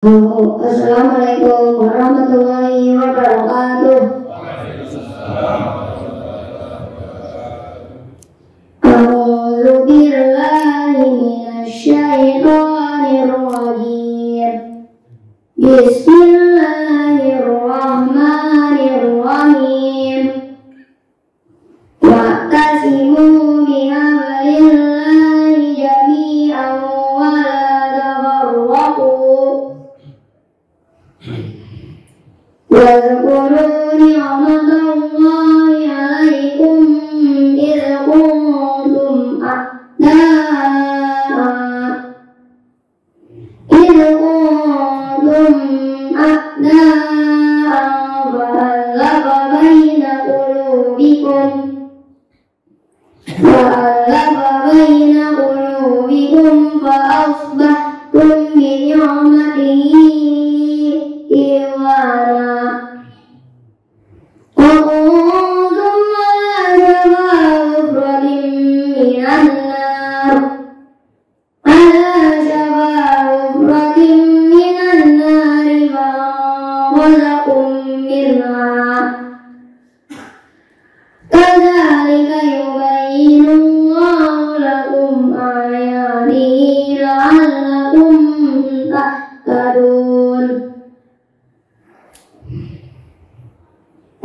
Assalamualaikum warahmatullahi wabarakatuh. A'udzu billahi minasy syaithanir rajim. Bismillahirrahmanirrahim. Wa'tasimu bihablillahi jami'an wa la tafarraqu. Wazkuru ni'matallahi 'alaikum idh kuntum a'daa'a fa'alafa baina qulubikum fa'asbahtum bi ni'matihi ikhwana. وكنتم على شفا حفرة من النار فأنقذكم منها. كذلك يبين الله لكم آياته لعلكم تهتدون.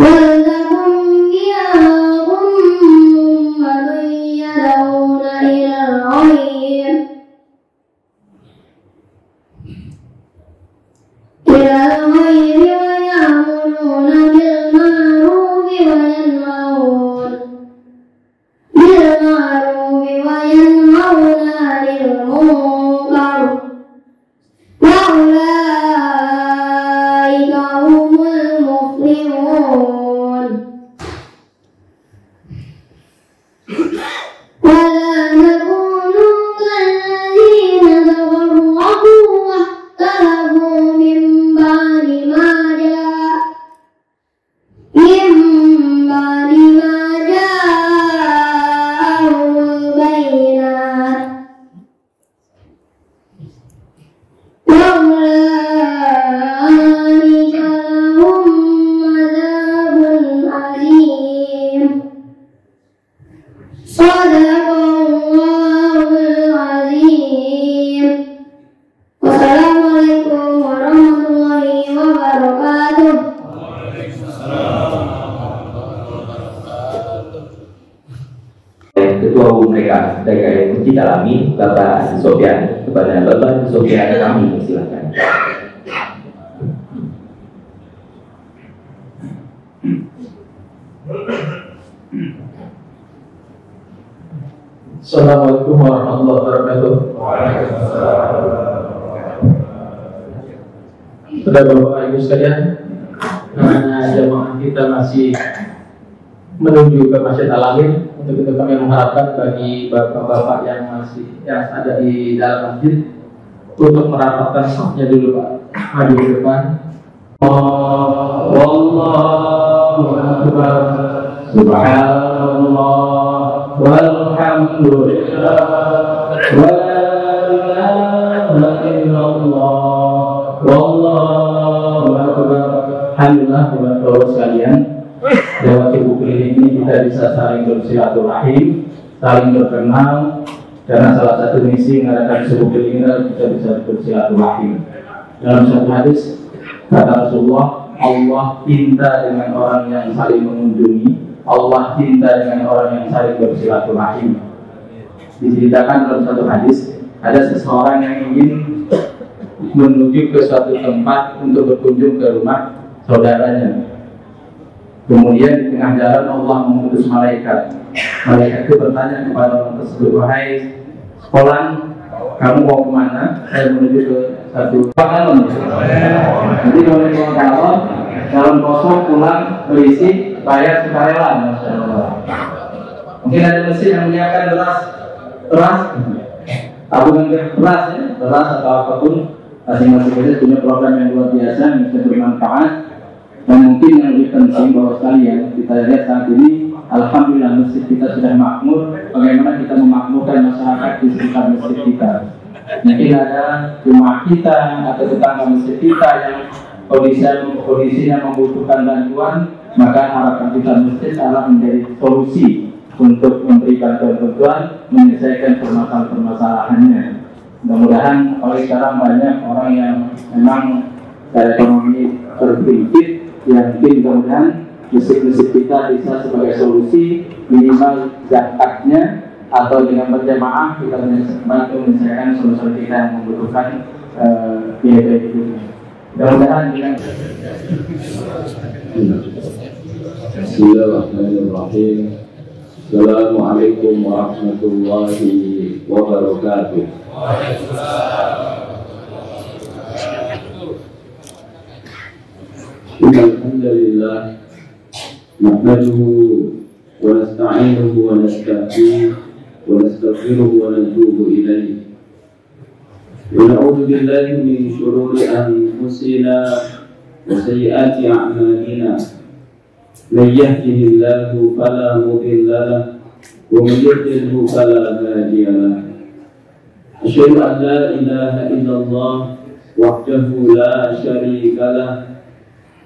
ولتكن منكم أمة يدعون إلى الخير ويأمرون بالمعروف وينهون عن المنكر وأولئك هم المفلحون. ولا تكونوا كالذين تفرقوا واختلفوا من بعد ما جاءهم البينات وأولئك لهم عذاب أليم. صدق الله العظيم. Wassalamualaikum warahmatullahi wabarakatuh. Ketua Umum mereka DKI Masjid Alami, Bapak Haji Sofyan. Kepada Bapak Haji Sofyan kami silakan. Assalamualaikum warahmatullahi wabarakatuh. Saudara Bapak Ibu sekalian, karena jamaah kita masih menuju ke Masjid Al-Amin, untuk itu kami mengharapkan bagi bapak-bapak yang ada di dalam masjid untuk merapatkan safnya dulu, Pak. Maju ke depan. Wallahu akbar. Subhanallah walhamdulillah wa la ilaha illallah wallahu akbar. Alhamdulillah, teman-teman sekalian, lewat ibu klinik ini kita bisa saling bersilaturahim, saling berkenal, karena salah satu misi mengadakan subuh klinik kita bisa bersilaturahim. Dalam satu hadis kata Rasulullah, Allah cinta dengan orang yang saling mengunjungi, Allah cinta dengan orang yang saling bersilaturahim. Diceritakan dalam satu hadis, ada seseorang yang ingin menuju ke suatu tempat untuk berkunjung ke rumah saudaranya. Kemudian di tengah jalan Allah mengutus malaikat. Malaikat itu bertanya kepada orang tersebut, wahai sekolah, kamu mau kemana? Saya menuju ke satu kalon. Jadi kalau di kalon, kalon kosong pulang berisi bayar sukarela. Mungkin ada mesin yang menyiapkan beras, tabungan beras ya, beras atau apapun. Masing-masing kita punya program yang luar biasa yang bisa bermanfaat. Dan mungkin yang lebih penting bahwa sekalian kita lihat saat ini, alhamdulillah masjid kita sudah makmur. Bagaimana kita memakmurkan masyarakat di sekitar masjid kita? Mungkin ada rumah kita atau tetangga masjid kita yang kondisinya membutuhkan bantuan, maka harapan kita masjid adalah menjadi solusi untuk memberi bantuan-bantuan menyelesaikan permasalahan-permasalahannya. Mudah-mudahan oleh sekarang banyak orang yang memang ekonomi tergelincir, yang mungkin mudah-mudahan masjid-masjid kita bisa sebagai solusi minimal zakatnya atau dengan berjamaah kita bantu menyelesaikan solusi kita yang membutuhkan biaya hidupnya. Mudah-mudahan dengan Bismillahirrahmanirrahim. Assalamualaikum warahmatullahi wabarakatuh. Alhamdulillah, nahmaduhu wa nasta'inuhu wa nasta'fihi wa nastaghfiruhu wa natubu ilayhi. Wa na'udzu billahi min shururi anfusina wa sayyiati a'malina. Man yahdihillahu fala mudilla lahu wa man yudlilhu fala hadiya lahu. Asyhadu an la ilaha illallah wahdahu la syarika lahu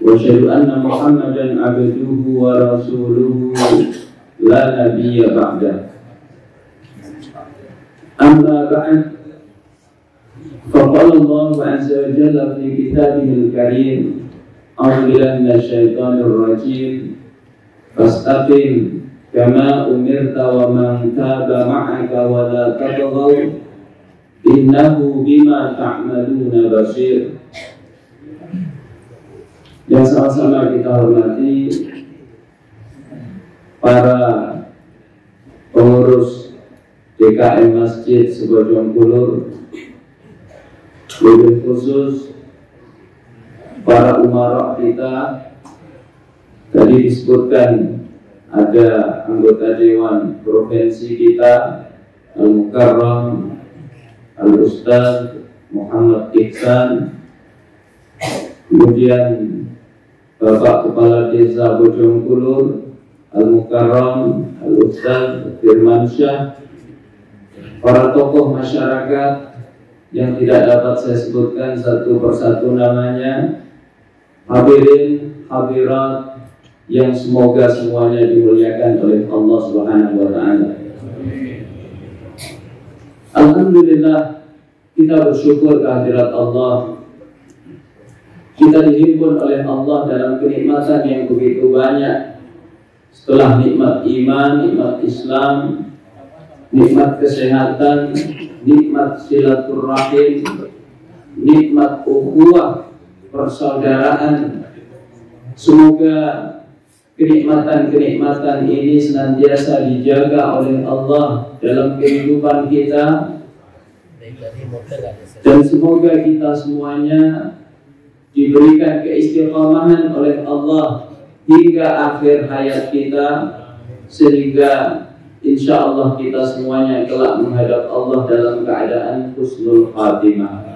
wa asyhadu anna Muhammadan abduhu wa rasuluhu la nabiyya ba'dah. Amma ba'd. فقال الله عز وجل في كتابه الكريم أعوذ بالله من الشيطان الرجيم فاستقم كما أمرت ومن تاب معك ولا تطغوا إنه بما تعملون بصير. Yang sama-sama kita hormati para pengurus DKM Masjid Sebojongkulur, lebih khusus para umarok kita. Tadi disebutkan ada anggota Dewan Provinsi kita, Al-Mukarram Al-Ustaz Muhammad Iksan, kemudian Bapak Kepala Desa Bojongkulur Al-Mukarram Al-Ustaz Firmansyah, para tokoh masyarakat yang tidak dapat saya sebutkan satu persatu namanya, hadirin hadirat yang semoga semuanya dimuliakan oleh Allah Subhanahu wa taala. Alhamdulillah, kita bersyukur kehadirat Allah. Kita dihimpun oleh Allah dalam kenikmatan yang begitu banyak. Setelah nikmat iman, nikmat Islam, nikmat kesehatan, nikmat silaturahim, nikmat ukhuwah, persaudaraan. Semoga kenikmatan-kenikmatan ini senantiasa dijaga oleh Allah dalam kehidupan kita, dan semoga kita semuanya diberikan keistiqomahan oleh Allah hingga akhir hayat kita, sehingga insya Allah kita semuanya kelak menghadap Allah dalam keadaan husnul khatimah.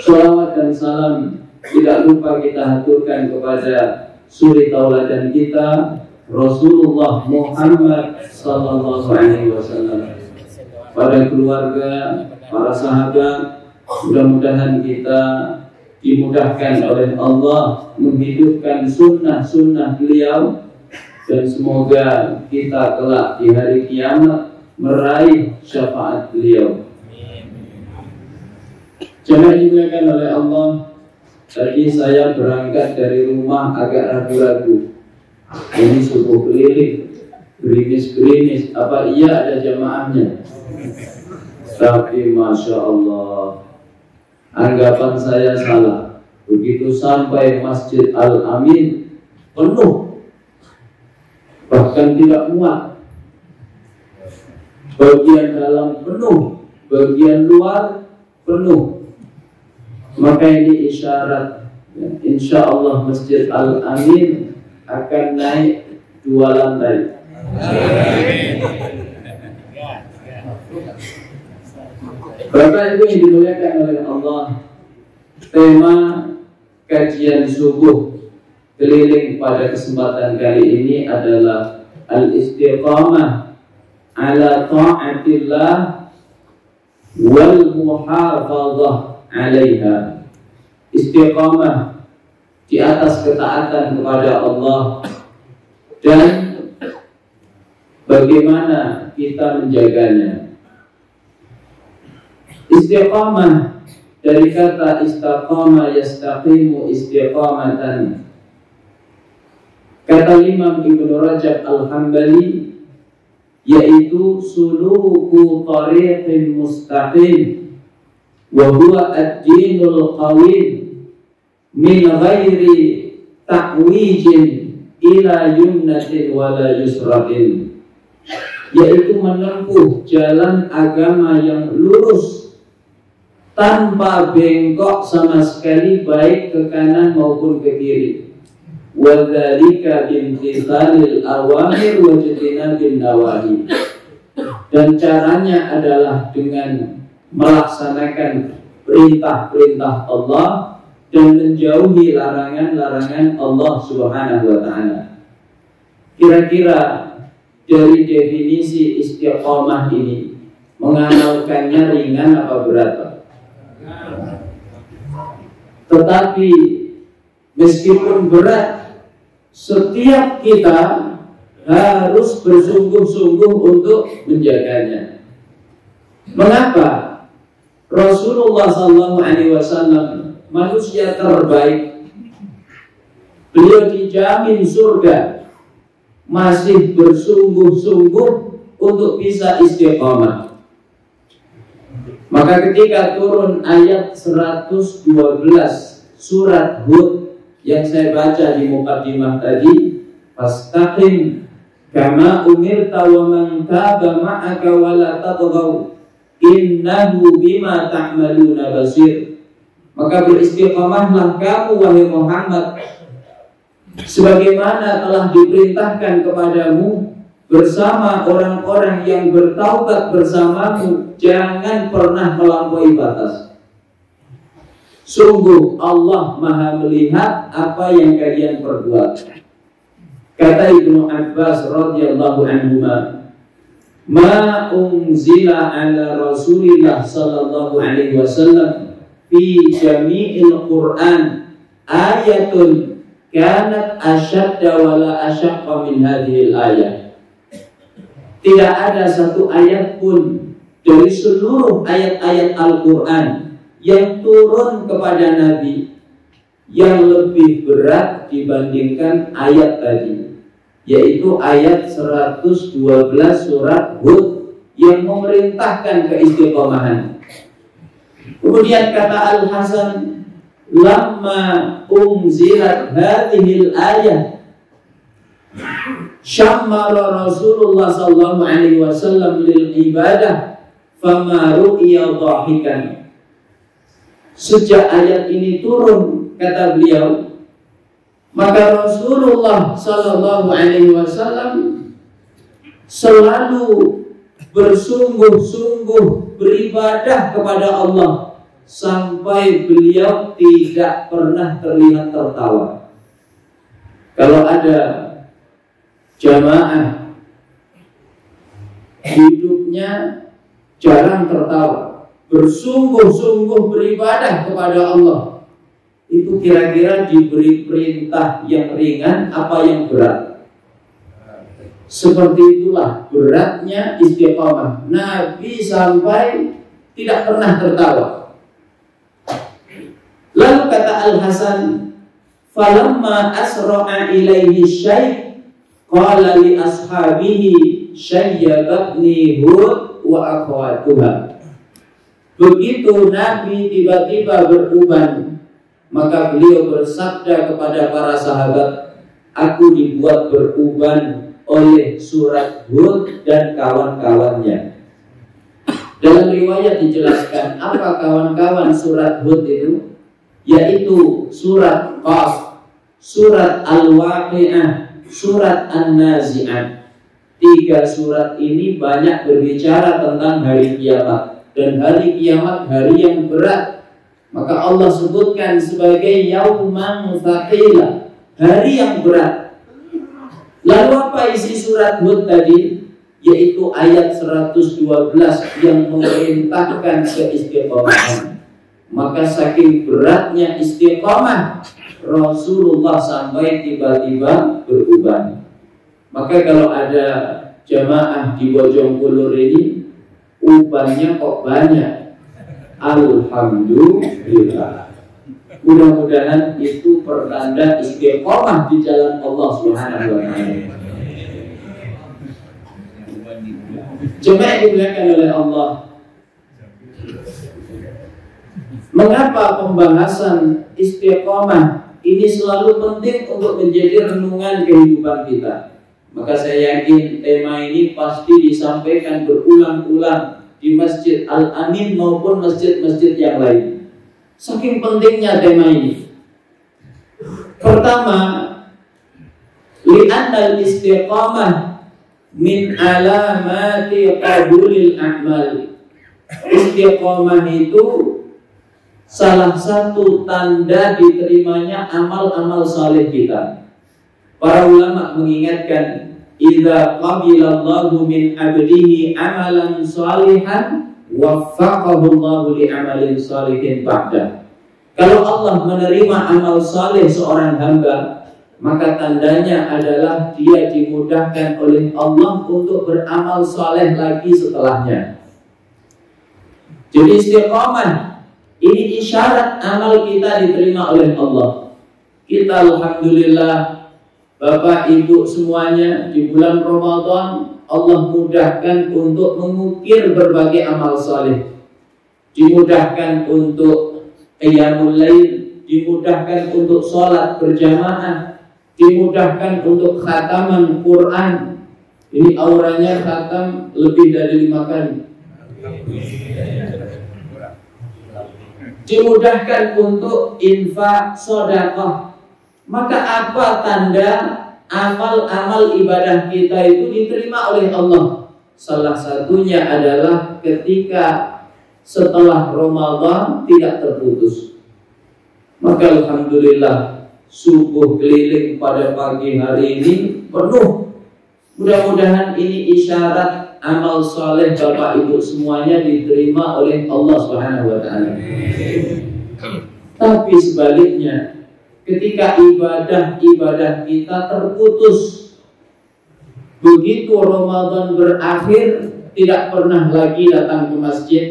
Salawat dan salam tidak lupa kita haturkan kepada suri tauladan kita, Rasulullah Muhammad sallallahu alaihi wasallam, pada keluarga, para sahabat. Mudah-mudahan kita dimudahkan oleh Allah menghidupkan sunnah-sunnah beliau, dan semoga kita kelak di hari kiamat meraih syafaat beliau. Jemaah dimuliakan oleh Allah, tadi saya berangkat dari rumah agak ragu-ragu. Ini subuh keliling, gerimis-gerimis, apa iya ada jamaahnya? Tapi Masya Allah, anggapan saya salah. Begitu sampai Masjid Al-Amin, penuh, bahkan tidak muat. Bagian dalam penuh, bagian luar penuh. Maka ini isyarat, ya, insya Allah Masjid Al-Amin akan naik 2 lantai. Bapak Ibu yang dimuliakan oleh Allah, tema kajian subuh keliling pada kesempatan kali ini adalah al-istiqamah ala ta'atillah wal muhafadzah 'alaiha. Istiqamah di atas ketaatan kepada Allah dan bagaimana kita menjaganya. Istiqamah dari kata istaqama yastaqimu istiqamatan. Kata Imam Ibnu Rajab Al-Hambali, yaitu suluku tariqin mustaqim wa huwa ad-dinul qawim min ghairi ta'wijin ila yumnatin wala yusratin, yaitu menempuh jalan agama yang lurus tanpa bengkok sama sekali, baik ke kanan maupun ke kiri. Wadzalika bimtithalil awamir wa jtinabil nawahi. Dan caranya adalah dengan melaksanakan perintah-perintah Allah dan menjauhi larangan-larangan Allah Subhanahu wa taala. Kira-kira dari definisi istiqomah ini, mengamalkannya ringan apa berat? Tetapi meskipun berat, setiap kita harus bersungguh-sungguh untuk menjaganya. Mengapa? Rasulullah SAW manusia terbaik, beliau dijamin surga, masih bersungguh-sungguh untuk bisa istiqomah. Maka ketika turun ayat 112 surat Hud yang saya baca di muqaddimah tadi, fastaqim kama umirta wa man taba ma'aka wa la tatghaw innahu bima ta'maluna basir. Maka beristiqamahlah kamu wahai Muhammad sebagaimana telah diperintahkan kepadamu bersama orang-orang yang bertaubat bersamamu, jangan pernah melampaui batas. Sungguh Allah Maha melihat apa yang kalian perbuat. Kata Ibnu Abbas radhiyallahu anhuma, ma unzila ala Rasulillah sallallahu alaihi wasallam fi jami'il Qur'an ayatun kanat asyadda wala asyaqqa min hadhil ayah. Tidak ada satu ayat pun dari seluruh ayat-ayat Al-Quran yang turun kepada Nabi yang lebih berat dibandingkan ayat tadi, yaitu ayat 112 surat Hud yang memerintahkan keistiqomahan. Kemudian kata Al-Hasan, lamma unzilat hadhil ayat syammara Rasulullah sallallahu alaihi wasallam lil ibadah fama ru'iya dhahikan. Sejak ayat ini turun, kata beliau, maka Rasulullah sallallahu alaihi wasallam selalu bersungguh-sungguh beribadah kepada Allah sampai beliau tidak pernah terlihat tertawa. Kalau ada jamaah hidupnya jarang tertawa, bersungguh-sungguh beribadah kepada Allah, itu kira-kira diberi perintah yang ringan apa yang berat? Seperti itulah beratnya istiqamah. Nabi sampai tidak pernah tertawa. Lalu kata Al-Hasan, falamma asra'a ilaihi syekh qala li ashabihi syayyabatni Hud wa akhwatuha. Begitu Nabi tiba-tiba beruban, maka beliau bersabda kepada para sahabat, aku dibuat beruban oleh surat Hud dan kawan-kawannya. Dalam riwayat dijelaskan apa kawan-kawan surat Hud itu, yaitu surat Qaf, surat Al-Waqi'ah, surat An-Nazi'at. 3 surat ini banyak berbicara tentang hari kiamat, dan hari kiamat hari yang berat. Maka Allah sebutkan sebagai yauman tsaqila, hari yang berat. Lalu apa isi surat Hud tadi? yaitu ayat 112 yang memerintahkan keistiqomahan. Maka saking beratnya istiqomah, Rasulullah sampai tiba-tiba berubah. Maka kalau ada jamaah di Bojongkulur ini, ubahnya kok banyak. Alhamdulillah. Mudah-mudahan itu pertanda istiqomah di jalan Allah Subhanahu wa taala. Jemaah dimuliakan oleh Allah. Mengapa pembahasan istiqomah ini selalu penting untuk menjadi renungan kehidupan kita? Maka saya yakin tema ini pasti disampaikan berulang-ulang di Masjid Al-Amin maupun masjid-masjid yang lain. Saking pentingnya tema ini. Pertama, li'annal istiqamah min alamati qabulil a'mal. Istiqamah itu salah satu tanda diterimanya amal-amal saleh kita. Para ulama mengingatkan, idza qabilallahu min abdihi amalan salihan waffaqahu Allahu li amalin salihin ba'da. Kalau Allah menerima amal saleh seorang hamba, maka tandanya adalah dia dimudahkan oleh Allah untuk beramal saleh lagi setelahnya. Jadi istiqamah ini isyarat amal kita diterima oleh Allah. Kita alhamdulillah Bapak Ibu semuanya di bulan Ramadan Allah mudahkan untuk mengukir berbagai amal saleh. Dimudahkan untuk qiyamul lail, dimudahkan untuk sholat berjamaah, dimudahkan untuk khataman Quran. Ini auranya khatam lebih dari 5 kali. Dimudahkan untuk infak, sedekah. Maka apa tanda amal-amal ibadah kita itu diterima oleh Allah? Salah satunya adalah ketika setelah Ramadan tidak terputus. Maka alhamdulillah subuh keliling pada pagi hari ini penuh. Mudah-mudahan ini isyarat amal saleh Bapak Ibu semuanya diterima oleh Allah Subhanahu wa taala. Tapi sebaliknya, ketika ibadah-ibadah kita terputus, begitu Ramadan berakhir, tidak pernah lagi datang ke masjid,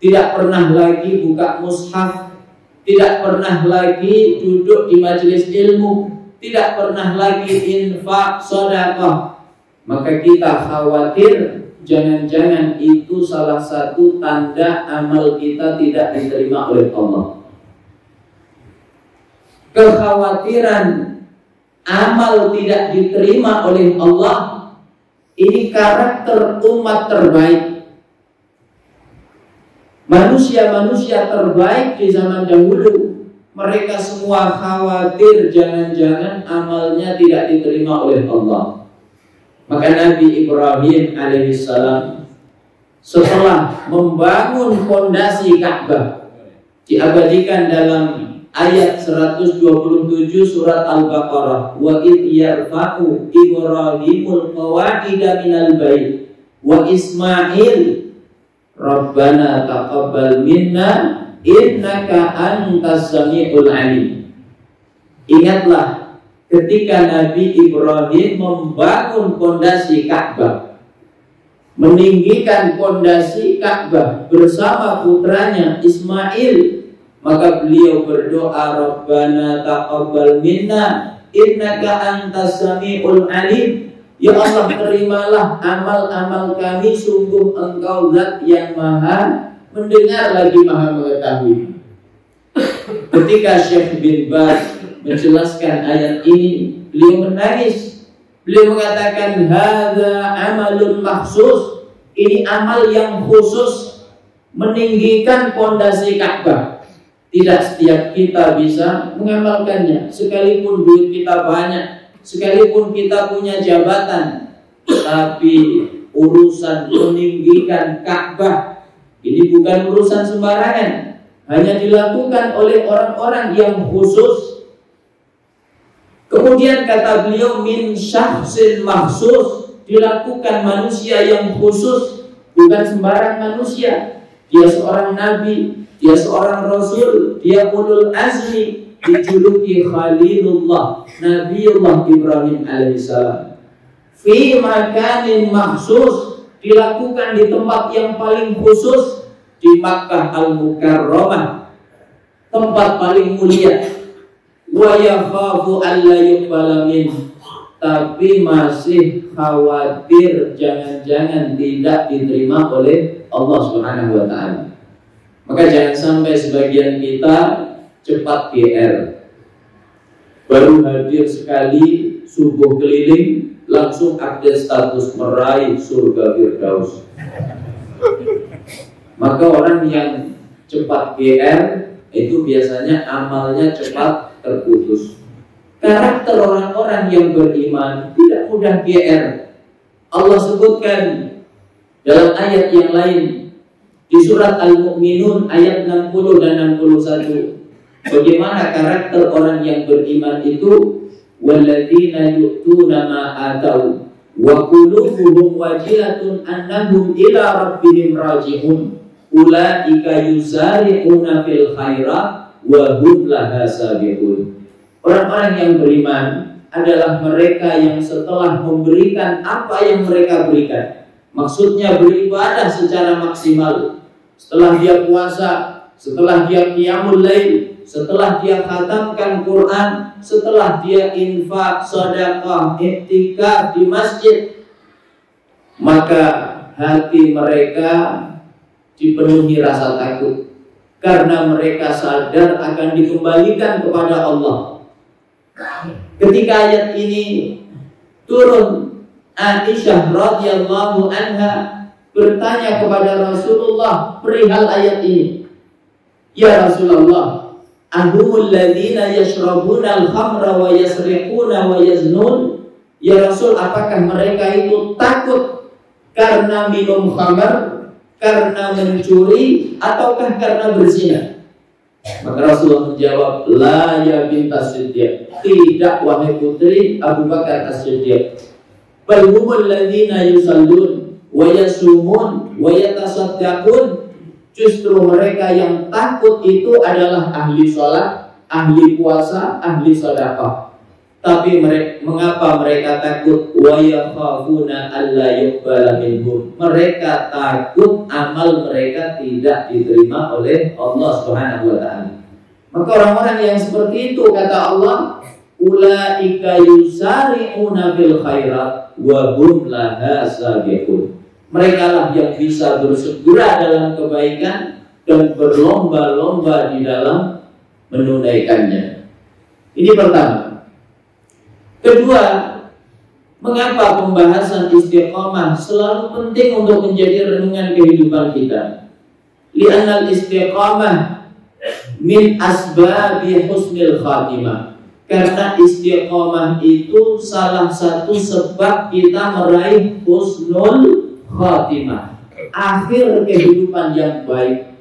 tidak pernah lagi buka mushaf, tidak pernah lagi duduk di majelis ilmu, tidak pernah lagi infak, sedekah, maka kita khawatir jangan-jangan itu salah satu tanda amal kita tidak diterima oleh Allah. Kekhawatiran amal tidak diterima oleh Allah ini karakter umat terbaik. Manusia-manusia terbaik di zaman dahulu, mereka semua khawatir jangan-jangan amalnya tidak diterima oleh Allah. Maka Nabi Ibrahim alaihissalam setelah membangun fondasi Ka'bah, diabadikan dalam ayat 127 surat Al-Baqarah, wa id yarfa'u Ibrahimul qawa'ida minal bait wa Ismail Rabbana taqabbal minna innaka antas samiul alim. Ingatlah ketika Nabi Ibrahim membangun fondasi Ka'bah, meninggikan fondasi Ka'bah bersama putranya Ismail, maka beliau berdoa, Rabbana taqabbal minna innaka antas samiul alim. Ya Allah, terimalah amal-amal kami, sungguh Engkau zat yang maha mendengar lagi maha mengetahui. Ketika Syekh bin Baz menjelaskan ayat ini, beliau menangis. Beliau mengatakan, hadza amalun makhsus. Ini amal yang khusus, meninggikan fondasi Ka'bah. Tidak setiap kita bisa mengamalkannya, sekalipun duit kita banyak, sekalipun kita punya jabatan. Tapi urusan meninggikan Ka'bah ini bukan urusan sembarangan, hanya dilakukan oleh orang-orang yang khusus. Kemudian kata beliau, min syakhsin mahsus, dilakukan manusia yang khusus, bukan sembarang manusia. Dia seorang nabi, dia seorang rasul, dia ulul azmi, dijuluki Khalilullah, Nabiullah Ibrahim alaihissalam. Fi makanin maksus, dilakukan di tempat yang paling khusus, di Makkah Al-Mukarramah, tempat paling mulia. Wa yakhafu alla yuqbala min, tapi masih khawatir jangan-jangan tidak diterima oleh Allah Subhanahu wa taala. Maka jangan sampai sebagian kita cepat GR, baru hadir sekali subuh keliling langsung update status meraih surga Firdaus. Maka orang yang cepat GR itu biasanya amalnya cepat terputus. Karakter orang-orang yang beriman tidak mudah GR. Allah sebutkan dalam ayat yang lain di surat Al-Mu'minun ayat 60 dan 61. Bagaimana karakter orang yang beriman itu? Walladzina yu'tuna ma atau wa qulubuhum wajilatun annahum ila rabbihim raji'un ulaika yusari'una fil khairat wa hum laha sabiqun. Orang-orang yang beriman adalah mereka yang setelah memberikan apa yang mereka berikan, maksudnya beribadah secara maksimal, setelah dia puasa, setelah dia qiyamul lail, setelah dia khatamkan Quran, setelah dia infak, sedekah, iktikaf di masjid, maka hati mereka dipenuhi rasa takut karena mereka sadar akan dikembalikan kepada Allah. Ketika ayat ini turun, Aisyah radhiyallahu anha bertanya kepada Rasulullah perihal ayat ini. Ya Rasulullah, ahumul ladzina yashrabuna al-khamra wa yasriquna wa yaznun? Ya Rasul, apakah mereka itu takut karena minum khamar, karena mencuri, ataukah karena berzina? Maka Rasulullah menjawab, la ya bintas Siddiq, tidak wahai putri Abu Bakar As-Siddiq. Bal humul ladzina yusallun wa yasumun wa yatasaddaqun. Justru mereka yang takut itu adalah ahli sholat, ahli puasa, ahli sedekah. Tapi mengapa mereka takut? Wa yakhafuna alla yuqbala minhum. Mereka takut amal mereka tidak diterima oleh Allah Subhanahu wa taala. Maka orang-orang yang seperti itu, kata Allah, ulaika yusari'una fil khairat wa hum laha sabiqun. Mereka lah yang bisa bersegera dalam kebaikan dan berlomba-lomba di dalam menunaikannya. Ini pertama. Kedua, mengapa pembahasan istiqamah selalu penting untuk menjadi renungan kehidupan kita? Li'annal istiqamah min asbabi husnil khatimah. Karena istiqamah itu salah satu sebab kita meraih husnul khatimah, akhir kehidupan yang baik.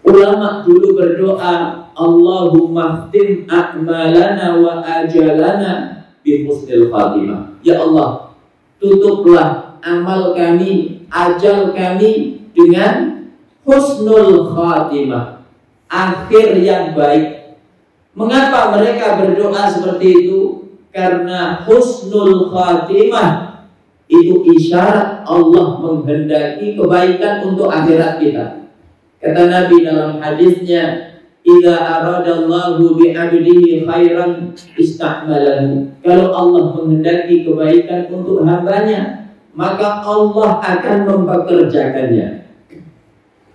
Ulama dulu berdoa, Allahumma khtim a'malana wa ajalana bi husnil khatimah. Ya Allah, tutuplah amal kami, ajal kami dengan husnul khatimah, akhir yang baik. Mengapa mereka berdoa seperti itu? Karena husnul khatimah itu isyarat Allah menghendaki kebaikan untuk akhirat kita. Kata Nabi dalam hadisnya, idza aradallahu bi'abdihi khairan ista'malahu. Kalau Allah menghendaki kebaikan untuk hambanya, maka Allah akan mempekerjakannya.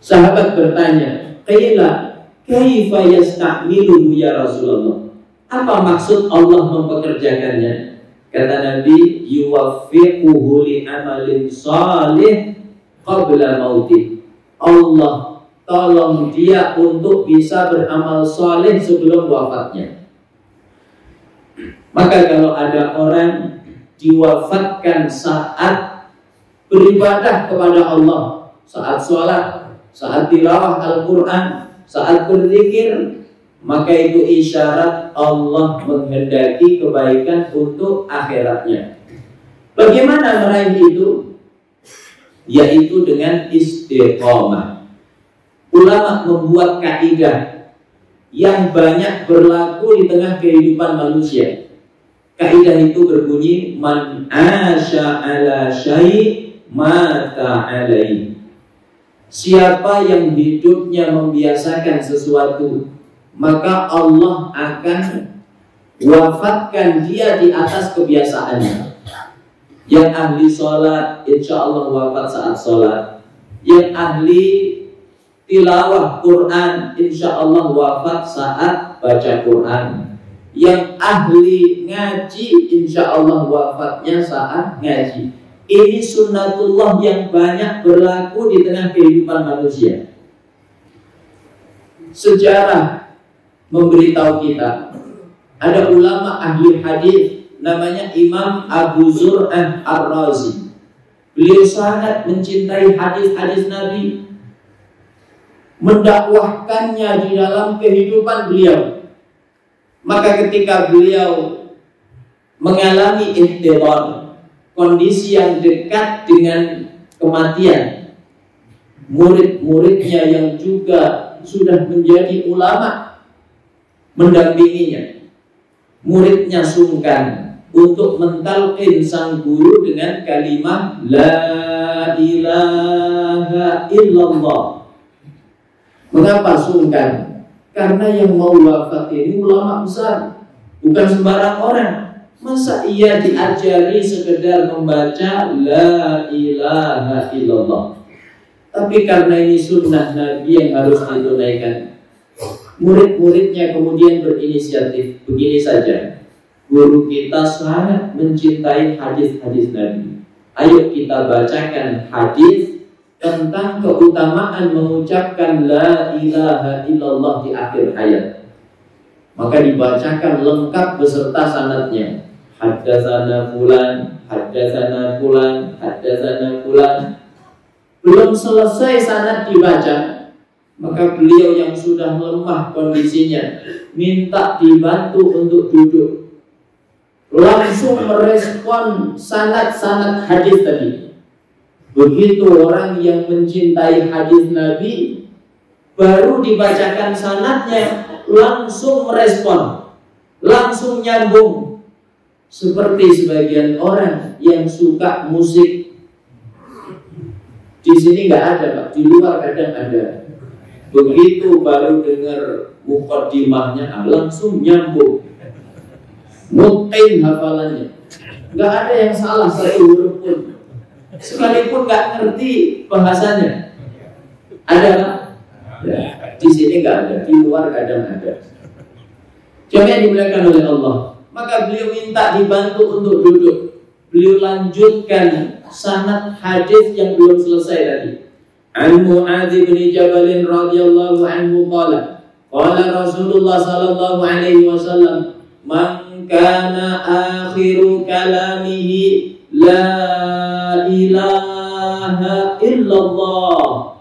Sahabat bertanya, qila kaifa yasta'miluhu ya Rasulullah? Apa maksud Allah mempekerjakannya? Kata Nabi, yuwaffiquhu li amalin salih qabla mautih. Allah tolong dia untuk bisa beramal saleh sebelum wafatnya. Maka kalau ada orang diwafatkan saat beribadah kepada Allah, saat sholat, saat tilawah Al-Quran, saat berzikir, maka itu isyarat Allah menghendaki kebaikan untuk akhiratnya. Bagaimana meraih itu? Yaitu dengan istiqomah. Ulama membuat kaidah yang banyak berlaku di tengah kehidupan manusia. Kaidah itu berbunyi, man asya ala syai' mata alaihi. Siapa yang hidupnya membiasakan sesuatu, maka Allah akan wafatkan dia di atas kebiasaannya. Yang ahli sholat, insya Allah wafat saat sholat. Yang ahli tilawah Quran, insya Allah wafat saat baca Quran. Yang ahli ngaji, insya Allah wafatnya saat ngaji. Ini sunnatullah yang banyak berlaku di tengah kehidupan manusia. Sejarah memberitahu kita, ada ulama ahli hadis namanya Imam Abu Zur'ah Ar-Razi. Beliau sangat mencintai hadis-hadis Nabi, mendakwahkannya di dalam kehidupan beliau. Maka ketika beliau mengalami ihtibar, kondisi yang dekat dengan kematian, murid-muridnya yang juga sudah menjadi ulama mendampinginya. Muridnya sungkan untuk mentalqin sang guru dengan kalimat La ilaha illallah. Mengapa sungkan? Karena yang mau wafat ini ulama besar, bukan sembarang orang. Masa ia diajari sekedar membaca La ilaha illallah? Tapi karena ini sunnah Nabi yang harus ditunaikan, murid-muridnya kemudian berinisiatif. Begini saja, guru kita sangat mencintai hadis-hadis Nabi. Ayo kita bacakan hadis tentang keutamaan mengucapkan La ilaha illallah di akhir hayat. Maka dibacakan lengkap beserta sanadnya. Haddatsana fulan, haddatsana fulan, haddatsana fulan. Belum selesai sanad dibaca, maka beliau yang sudah lemah kondisinya minta dibantu untuk duduk. Langsung merespon sanad-sanad hadis tadi. Begitu orang yang mencintai hadis Nabi, baru dibacakan sanadnya, langsung merespon, langsung nyambung. Seperti sebagian orang yang suka musik. Di sini nggak ada, Pak. Di luar kadang ada. Begitu baru dengar muqaddimahnya, langsung nyambung, mutin hafalannya. Nggak ada yang salah satu huruf pun, sekalipun nggak ngerti bahasanya. Ada Pak? Ya, di sini nggak ada, di luar kadang ada. Jamaah dimuliakan oleh Allah. Maka beliau minta dibantu untuk duduk. Beliau lanjutkan sanad hadis yang belum selesai tadi. An Mu'adz bin Jabal radhiyallahu anhu qala Rasulullah sallallahu alaihi wasallam, man kana akhiru kalamihi la ilaha illallah.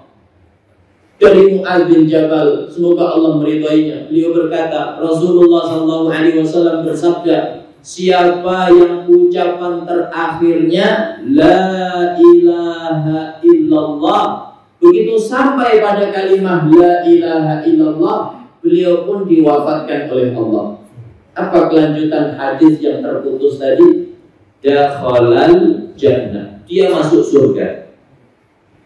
Dari Mu'adz bin Jabal, semoga Allah meridainya, beliau berkata, Rasulullah sallallahu alaihi wasallam bersabda, siapa yang ucapan terakhirnya La ilaha illallah, begitu sampai pada kalimat La ilaha illallah, beliau pun diwafatkan oleh Allah. Apa kelanjutan hadis yang terputus tadi? Dakhalal jannah, dia masuk surga.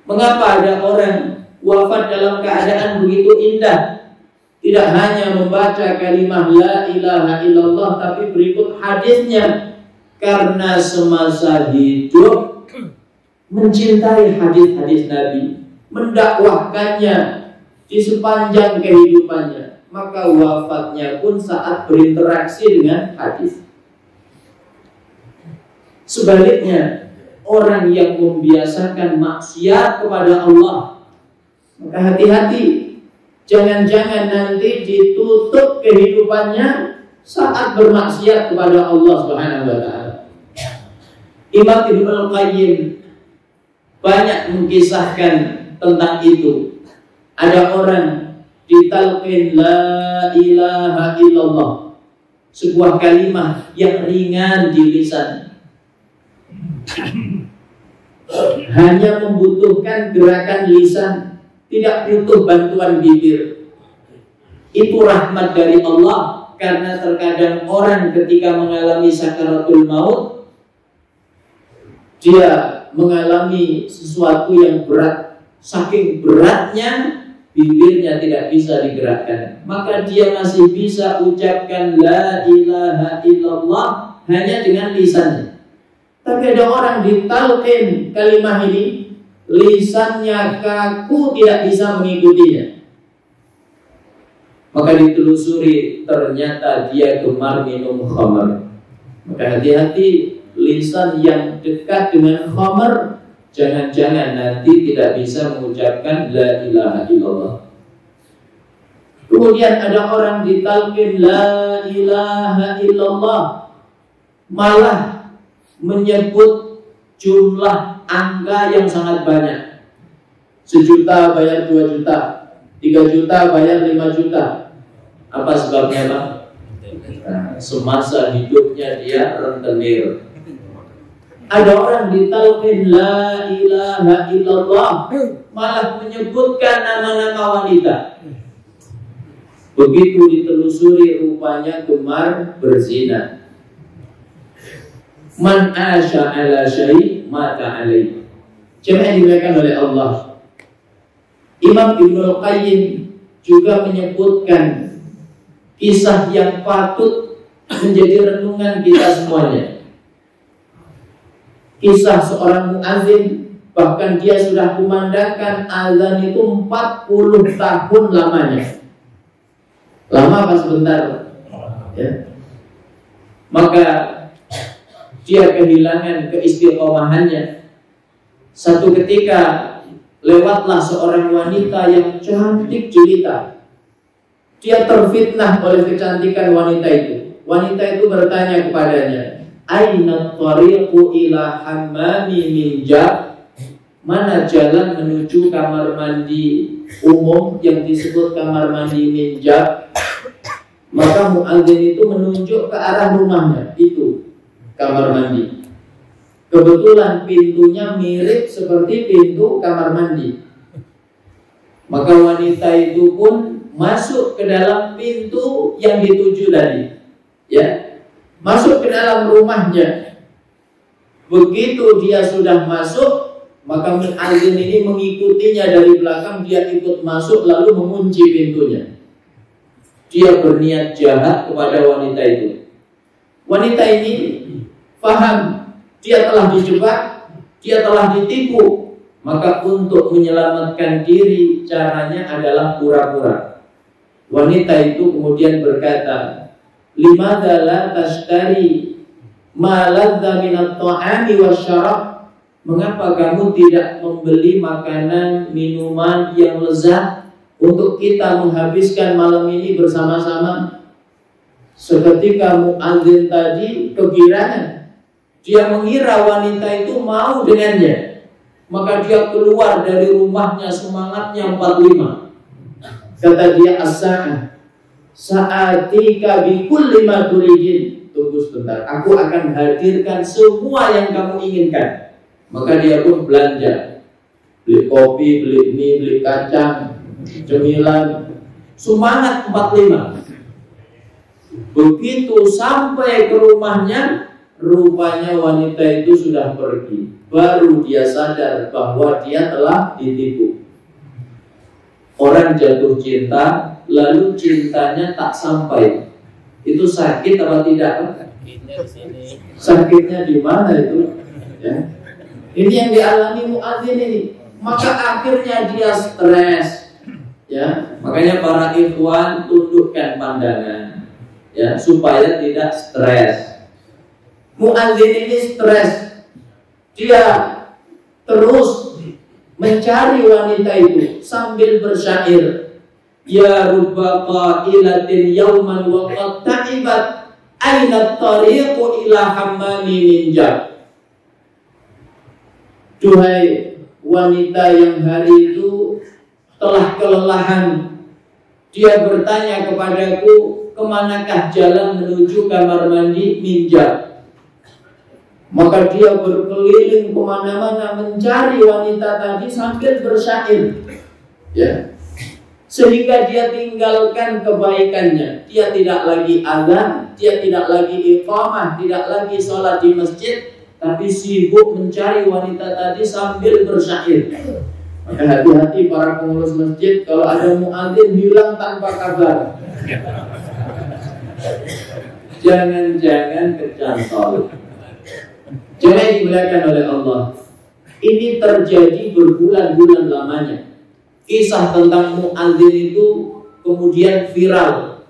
Mengapa ada orang wafat dalam keadaan begitu indah? Tidak hanya membaca kalimat La ilaha illallah, tapi berikut hadisnya. Karena semasa hidup mencintai hadis-hadis Nabi, mendakwahkannya di sepanjang kehidupannya, maka wafatnya pun saat berinteraksi dengan hadis. Sebaliknya, orang yang membiasakan maksiat kepada Allah, maka hati-hati, jangan-jangan nanti ditutup kehidupannya saat bermaksiat kepada Allah Subhanahu wa taala. Imam Ibnu Qayyim banyak mengisahkan tentang itu. Ada orang ditalqin La ilaha illallah, sebuah kalimat yang ringan di lisan. hanya membutuhkan gerakan lisan, tidak butuh bantuan bibir. Itu rahmat dari Allah, karena terkadang orang ketika mengalami sakaratul maut, dia mengalami sesuatu yang berat. Saking beratnya bibirnya tidak bisa digerakkan, maka dia masih bisa ucapkan la ilaha illallah hanya dengan lisannya. Tapi ada orang ditalqin kalimah ini, lisannya kaku, tidak bisa mengikutinya. Maka ditelusuri, ternyata dia gemar minum khamar. Maka hati-hati, lisan yang dekat dengan khamar, jangan-jangan nanti tidak bisa mengucapkan la ilaha illallah. Kemudian ada orang ditalqin la ilaha illallah, malah menyebut jumlah angka yang sangat banyak. 1 juta bayar 2 juta, 3 juta bayar 5 juta. Apa sebabnya, Pak? Semasa hidupnya dia rentenir. Ada orang ditalqin la ilaha illallah, malah menyebutkan nama-nama wanita. Begitu ditelusuri, rupanya gemar berzina. Man asya ala syai' mata alaih. Jemaah dimuliakan oleh Allah, Imam Ibnul Qayyim juga menyebutkan kisah yang patut menjadi renungan kita semuanya. Kisah seorang muadzin, bahkan dia sudah kumandangkan azan itu 40 tahun lamanya. Lama apa sebentar? Ya. Maka dia kehilangan keistiqomahannya. Satu ketika lewatlah seorang wanita yang cantik jelita. Dia terfitnah oleh kecantikan wanita itu. Wanita itu bertanya kepadanya, aina tariqu ila hammami min jab? Mana jalan menuju kamar mandi umum yang disebut kamar mandi min jab? Maka muadzin itu menunjuk ke arah rumahnya, itu kamar mandi. Kebetulan pintunya mirip seperti pintu kamar mandi. Maka wanita itu pun masuk ke dalam pintu yang dituju tadi, ya, masuk ke dalam rumahnya. Begitu dia sudah masuk, maka muadzin ini mengikutinya dari belakang. Dia ikut masuk lalu mengunci pintunya. Dia berniat jahat kepada wanita itu. Wanita ini paham dia telah dijebak, dia telah ditipu. Maka untuk menyelamatkan diri, caranya adalah pura-pura. Wanita itu kemudian berkata, limadza la tashtari ma ladza minat ta'ami wasyarab? Mengapa kamu tidak membeli makanan, minuman yang lezat untuk kita menghabiskan malam ini bersama-sama? Seketika muadzin tadi kegirangan. Dia mengira wanita itu mau dengannya. Maka dia keluar dari rumahnya, semangatnya 45. Kata dia, as-sa'ah sa'atika bikulli ma turidin. Tunggu sebentar, aku akan hadirkan semua yang kamu inginkan. Maka dia pun belanja, beli kopi, beli mie, beli kacang, cemilan. Semangat 45. Begitu sampai ke rumahnya, rupanya wanita itu sudah pergi. Baru dia sadar bahwa dia telah ditipu. Orang jatuh cinta, lalu cintanya tak sampai. Itu sakit apa tidak? Sakitnya di mana itu? Ya. Ini yang dialami muadzin ini. Maka akhirnya dia stres. Ya, makanya para ikhwan tundukkan pandangan, ya, supaya tidak stres. Muadzin ini stres. Dia terus mencari wanita itu sambil bersyair, ya rubba qailatin yauman wa qad ta'ibat aina tariqu ila hammami min jab. Duhai wanita yang hari itu telah kelelahan, dia bertanya kepadaku, kemanakah jalan menuju kamar mandi min jab? Maka dia berkeliling kemana-mana mencari wanita tadi sambil bersyair, ya. Sehingga dia tinggalkan kebaikannya. Dia tidak lagi azan, dia tidak lagi iqamah, tidak lagi sholat di masjid, tapi sibuk mencari wanita tadi sambil bersyair. Maka hati-hati para pengurus masjid, kalau ada muadzin hilang tanpa kabar. Jangan-jangan kecantol. Jangan dimuliakan oleh Allah. Ini terjadi berbulan-bulan lamanya. Kisah tentang muadzin itu kemudian viral.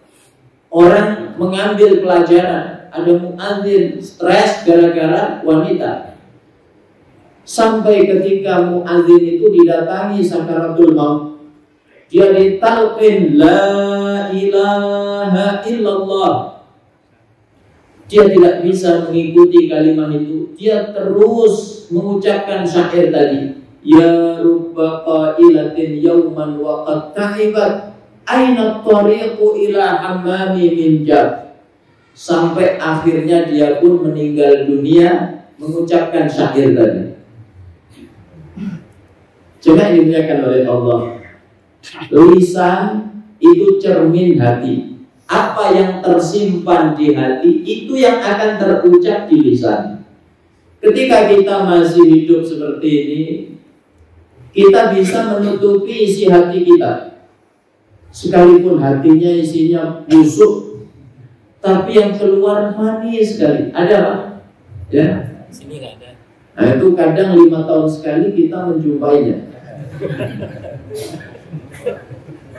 Orang mengambil pelajaran. Ada muadzin stres gara-gara wanita. Sampai ketika muadzin itu didatangi sakaratul maut, dia ditalqin la ilaha illallah. Dia tidak bisa mengikuti kalimat itu. Dia terus mengucapkan syair tadi. Ya rubba qailatin yawman wa qad ta'ibat aina tariqu ila hammami min jab. Sampai akhirnya dia pun meninggal dunia mengucapkan syair tadi. Coba dimuliakan oleh Allah. Lisan itu cermin hati. Apa yang tersimpan di hati itu yang akan terucap di lisan. Ketika kita masih hidup seperti ini, kita bisa menutupi isi hati kita. Sekalipun hatinya isinya busuk, tapi yang keluar manis sekali. Ada Pak? Ya? Sini nggak ada. Nah itu kadang 5 tahun sekali kita menjumpainya.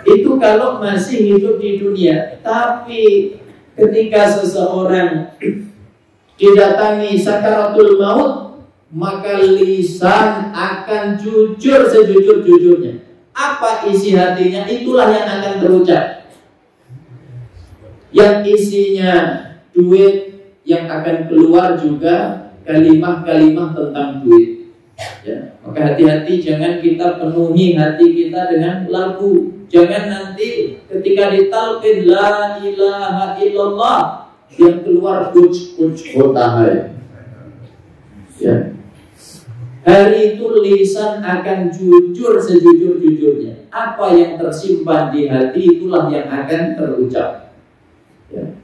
Itu kalau masih hidup di dunia. Tapi ketika seseorang didatangi sakaratul maut, maka lisan akan jujur sejujur-jujurnya. Apa isi hatinya, itulah yang akan terucap. Yang isinya duit, yang akan keluar juga kalimah-kalimah tentang duit, ya. Maka hati-hati, jangan kita penuhi hati kita dengan lagu. Jangan nanti ketika ditalqin la ilaha illallah yang keluar uj hotahai, ya. Hari itu lisan akan jujur sejujur-jujurnya. Apa yang tersimpan di hati itulah yang akan terucap, ya.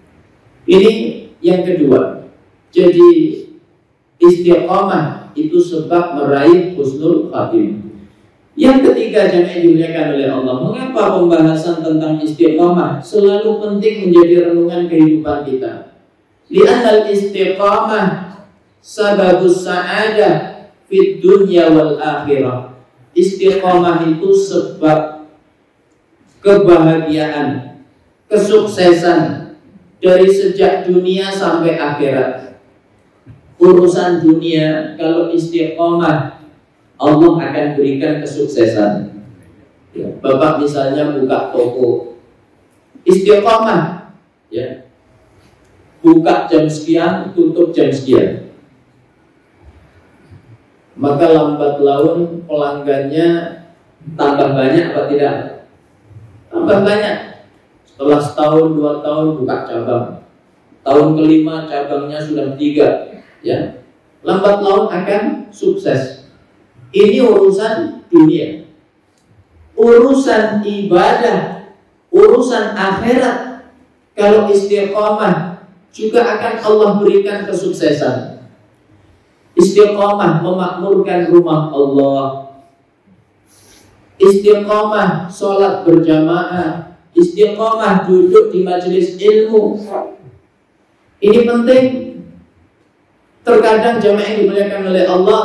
Ini yang kedua. Jadi istiqamah itu sebab meraih husnul khatimah. Yang ketiga, jemaah dimuliakan oleh Allah, mengapa pembahasan tentang istiqamah selalu penting menjadi renungan kehidupan kita? Li'annal istiqamah sababus sa'adah fid dunya wal akhirah. Istiqamah itu sebab kebahagiaan, kesuksesan dari sejak dunia sampai akhirat. Urusan dunia kalau istiqamah, Allah akan berikan kesuksesan, ya. Bapak misalnya buka toko, istiqamah, ya. Buka jam sekian, tutup jam sekian. Maka lambat laun pelanggannya tambah banyak apa tidak? Tambah banyak. Setelah setahun, 2 tahun buka cabang. Tahun kelima cabangnya sudah 3, ya. Lambat laun akan sukses. Ini urusan dunia. Urusan ibadah, urusan akhirat, kalau istiqamah juga akan Allah berikan kesuksesan. Istiqamah memakmurkan rumah Allah. Istiqamah sholat berjamaah. Istiqamah duduk di majelis ilmu. Ini penting. Terkadang jamaah yang dimuliakan oleh Allah,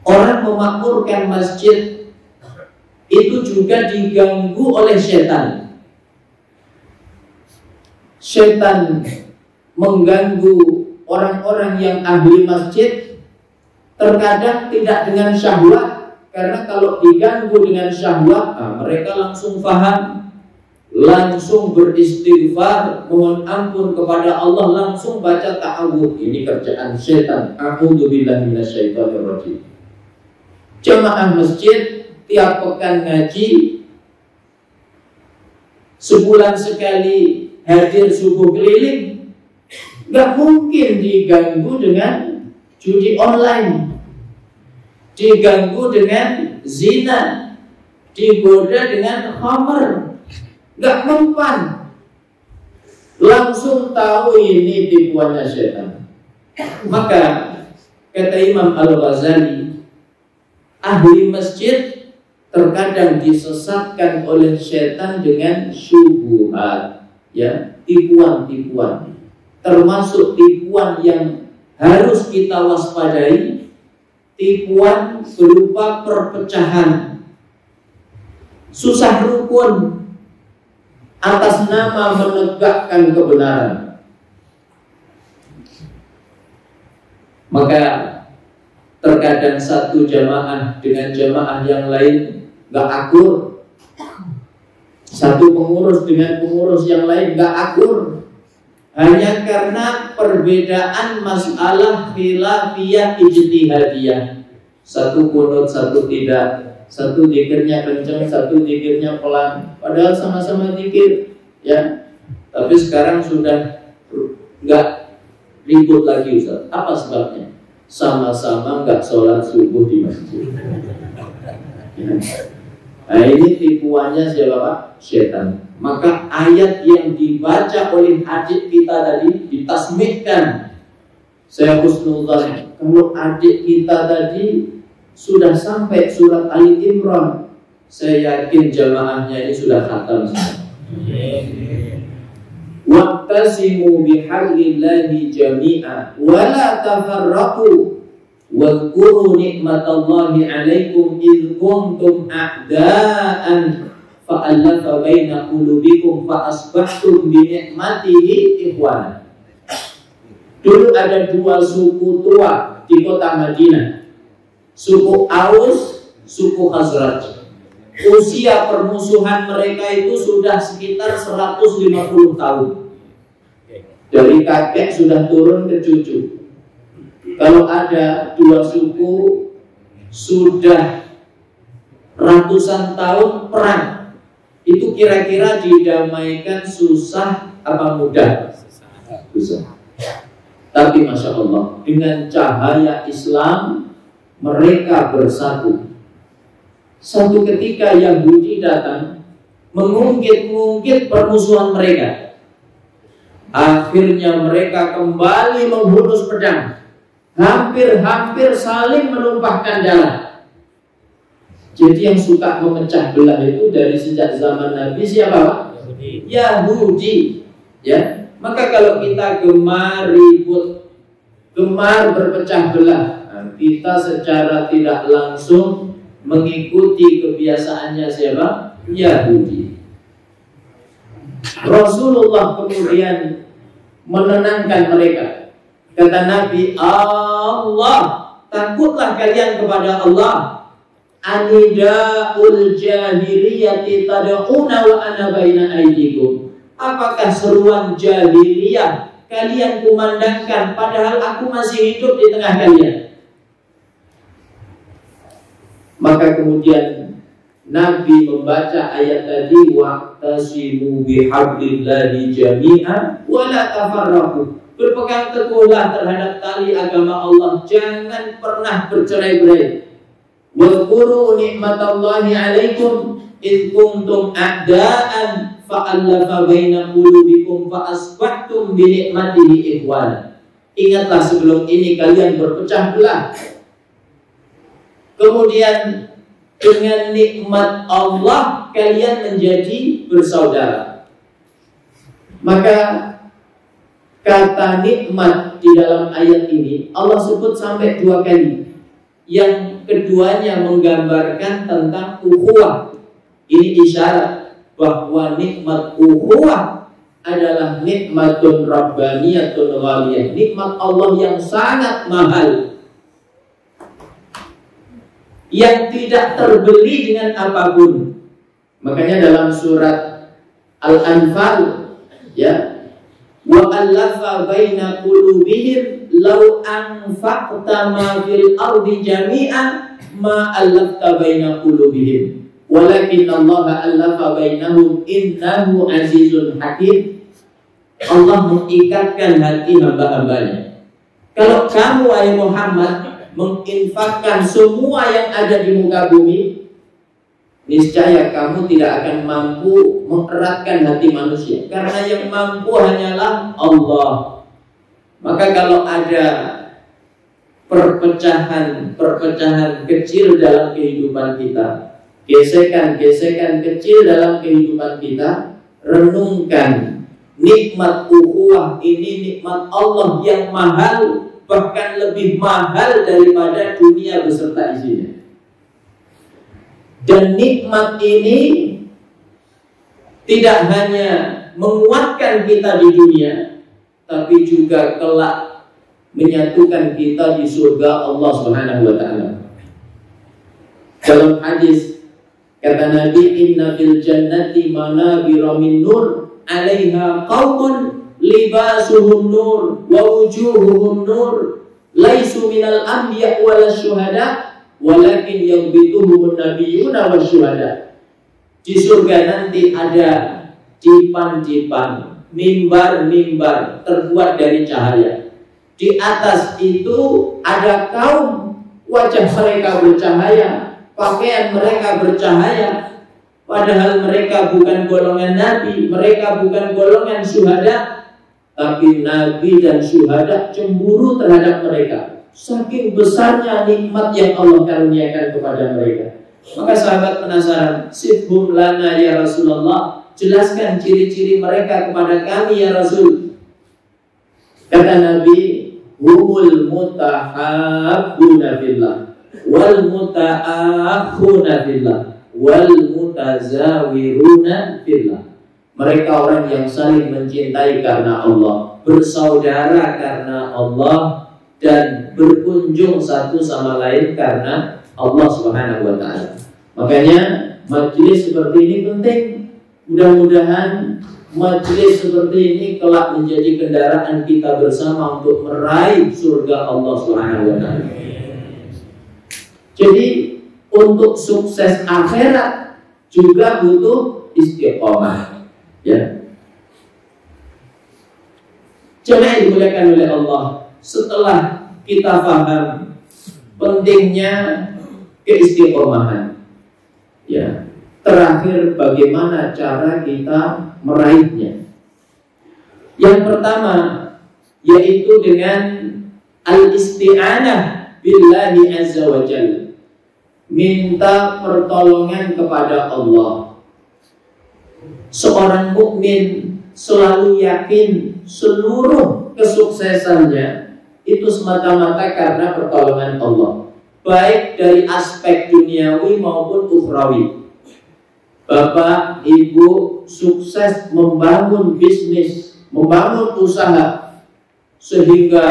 orang memakmurkan masjid itu juga diganggu oleh setan. Setan mengganggu orang-orang yang ahli masjid, terkadang tidak dengan syahwat. Karena kalau diganggu dengan syahwat, mereka langsung paham, langsung beristighfar, mohon ampun kepada Allah, langsung baca ta'awudz. Ini kerjaan setan. A'udzubillahi minasyaitonirrajim. Jamaah masjid tiap pekan ngaji, sebulan sekali hadir subuh keliling, Nggak mungkin diganggu dengan judi online, diganggu dengan zina, digoda dengan khamr. Nggak mempan. Langsung tahu ini tipuannya setan. Maka kata Imam Al-Ghazali, ahli masjid terkadang disesatkan oleh setan dengan syubhat, ya, tipuan-tipuan. Termasuk tipuan yang harus kita waspadai, tipuan berupa perpecahan, susah rukun atas nama menegakkan kebenaran. Maka terkadang satu jamaah dengan jamaah yang lain gak akur, satu pengurus dengan pengurus yang lain gak akur, hanya karena perbedaan masalah khilafiyah ijtihadiyah. Satu kunut, satu tidak, satu zikirnya kencang, satu zikirnya pelan, padahal sama-sama zikir, ya. Tapi sekarang sudah nggak ribut lagi, Ustaz. Apa sebabnya? Sama-sama nggak sholat subuh di masjid. Ya. Nah, ini tipuannya siapa, Pak? Setan. Maka ayat yang dibaca oleh adik kita tadi ditasmihkan. Saya husnudzan, kalau adik kita tadi sudah sampai surat Ali Imran, saya yakin jamaahnya ini sudah khatam semua. Waqtasimu bihablillahi jami'a wa la tafarraqu wadhkuru ni'matallahi 'alaikum id kuntum a'da'an fa'alafa baina qulubikum fa asbahtum bi ni'matihi ikhwana. Dulu ada dua suku tua di kota Madinah, suku Aus, suku Khazraj. Usia permusuhan mereka itu sudah sekitar 150 tahun. Dari kakek sudah turun ke cucu. Kalau ada dua suku sudah ratusan tahun perang, itu kira-kira didamaikan susah apa mudah? Susah. Tapi Masya Allah, dengan cahaya Islam mereka bersatu. Satu ketika Yahudi datang mengungkit-ungkit permusuhan mereka. Akhirnya mereka kembali menghunus pedang, hampir-hampir saling menumpahkan darah. Jadi yang suka memecah belah itu dari sejak zaman Nabi siapa? Yahudi. Ya. Maka kalau kita gemar ribut, gemar berpecah belah, kita secara tidak langsung mengikuti kebiasaannya siapa? Yahudi. Rasulullah kemudian menenangkan mereka. Kata Nabi, Allah, takutlah kalian kepada Allah. Anida'ul jahiliyati tad'una wa ana baina aydikum. Apakah seruan jahiliyah kalian kumandangkan padahal aku masih hidup di tengah kalian? Maka kemudian Nabi membaca ayat tadi, wa'tasimu bihablillahi jami'an wa la tafarraqu. Berpegang teguhlah terhadap tali agama Allah, jangan pernah bercerai-berai. Wadhkuru ni'matallahi 'alaikum id kuntum a'da'an fa'alafa baina qulubikum fa asbahtum bi ni'matihi ikhwana. Ingatlah sebelum ini kalian berpecah belah, kemudian dengan nikmat Allah kalian menjadi bersaudara. Maka kata nikmat di dalam ayat ini Allah sebut sampai 2 kali. Yang keduanya menggambarkan tentang ukhuwah. Ini isyarat bahwa nikmat ukhuwah adalah nikmatun rabbaniyatun ghaliyah, nikmat Allah yang sangat mahal, yang tidak terbeli dengan apapun. Makanya dalam surat Al-Anfal, ya, wa allafa baina qulubihim law anfaqta ma fil ardi jami'an ma allafta baina qulubihim walakin Allah allafa bainahum innahu azizun hakim. Allah mengikatkan hati hamba-hambanya. Kalau kamu wahai Muhammad menginfakkan semua yang ada di muka bumi, niscaya kamu tidak akan mampu mengeratkan hati manusia, karena yang mampu hanyalah Allah. Maka kalau ada perpecahan kecil dalam kehidupan kita, gesekan kecil dalam kehidupan kita, renungkan nikmat ukhuwah ini, nikmat Allah yang mahal, bahkan lebih mahal daripada dunia beserta isinya. Dan nikmat ini tidak hanya menguatkan kita di dunia, tapi juga kelak menyatukan kita di surga Allah Subhanahu wa taala. Dalam hadis kata Nabi, inna fil jannati manabira min nur 'alaiha qaumun libasuhum nur wa wujuhuhum nur laisu minal anbiya wal syuhada walakin yaghbituhum nabiyuna wasyuhada. Di surga nanti ada dipan-dipan, mimbar-mimbar terbuat dari cahaya. Di atas itu ada kaum, wajah mereka bercahaya, pakaian mereka bercahaya, padahal mereka bukan golongan nabi, mereka bukan golongan syuhada, tapi nabi dan syuhada cemburu terhadap mereka. Saking besarnya nikmat yang Allah karuniakan kepada mereka. Maka sahabat penasaran, sifhum lana ya Rasulullah, jelaskan ciri-ciri mereka kepada kami ya Rasul. Kata Nabi, humul mutahabbuna fillah wal mutaakhuna fillah wal mutazawiruna fillah. Mereka orang yang saling mencintai karena Allah, bersaudara karena Allah, dan berkunjung satu sama lain karena Allah Subhanahu wa taala. Makanya majelis seperti ini penting. Mudah-mudahan majelis seperti ini kelak menjadi kendaraan kita bersama untuk meraih surga Allah Subhanahu wa taala. Jadi untuk sukses akhirat juga butuh istiqomah, ya. Jemaah dimuliakan oleh Allah, setelah kita paham pentingnya keistiqomahan, ya, terakhir bagaimana cara kita meraihnya. Yang pertama yaitu dengan al-isti'anah billahi azza wa jalla, minta pertolongan kepada Allah. Seorang mukmin selalu yakin seluruh kesuksesannya itu semata-mata karena pertolongan Allah, baik dari aspek duniawi maupun ukhrawi. Bapak, ibu sukses membangun bisnis, membangun usaha, sehingga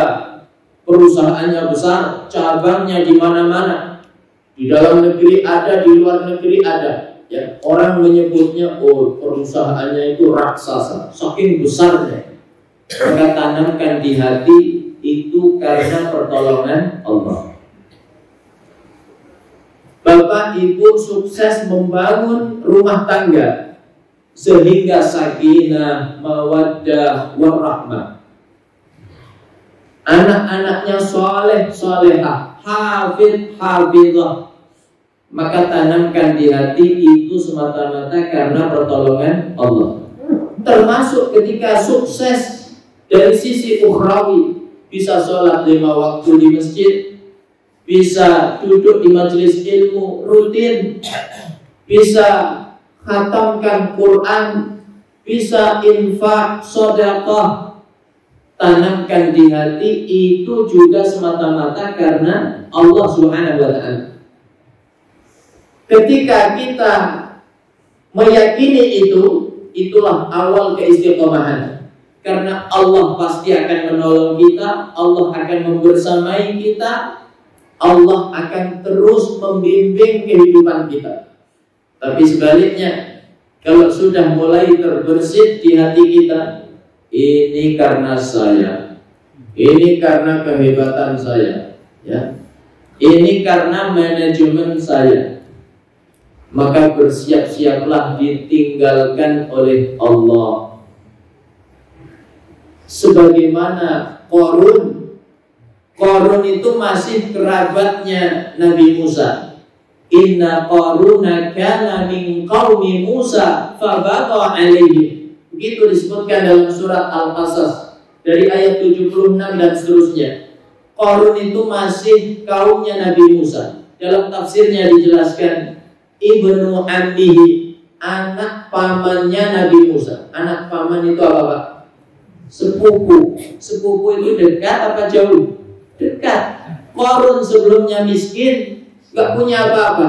perusahaannya besar, cabangnya di mana-mana, di dalam negeri ada, di luar negeri ada. Ya, orang menyebutnya, oh perusahaannya itu raksasa, saking besarnya. Maka tanamkan di hati, itu karena pertolongan Allah. Bapak ibu sukses membangun rumah tangga sehingga sakinah, mawaddah, warahmah. Anak-anaknya soleh, solehah, hafid, hafidah. Maka tanamkan di hati, itu semata-mata karena pertolongan Allah. Termasuk ketika sukses dari sisi ukhrawi, bisa sholat 5 waktu di masjid, bisa duduk di majelis ilmu rutin, bisa khatamkan Quran, bisa infak, sedekah. Tanamkan di hati, itu juga semata-mata karena Allah Subhanahu wa ta'ala. Ketika kita meyakini itu, itulah awal keistiqomahan. Karena Allah pasti akan menolong kita, Allah akan membersamai kita, Allah akan terus membimbing kehidupan kita. Tapi sebaliknya, kalau sudah mulai terbersit di hati kita, ini karena saya, ini karena kehebatan saya, ya, ini karena manajemen saya, maka bersiap-siaplah ditinggalkan oleh Allah. sebagaimana Qarun. Qarun itu masih kerabatnya Nabi Musa. Inna Qaruna kana min qaumi Musa fabagha alaihi. Begitu disebutkan dalam surat Al-Qasas dari ayat 76 dan seterusnya. Qarun itu masih kaumnya Nabi Musa. Dalam tafsirnya dijelaskan ibnu ammihi, anak pamannya Nabi Musa. Anak paman itu apa, Pak? Sepupu. Sepupu itu dekat apa jauh? Dekat. Qarun sebelumnya miskin, gak punya apa-apa,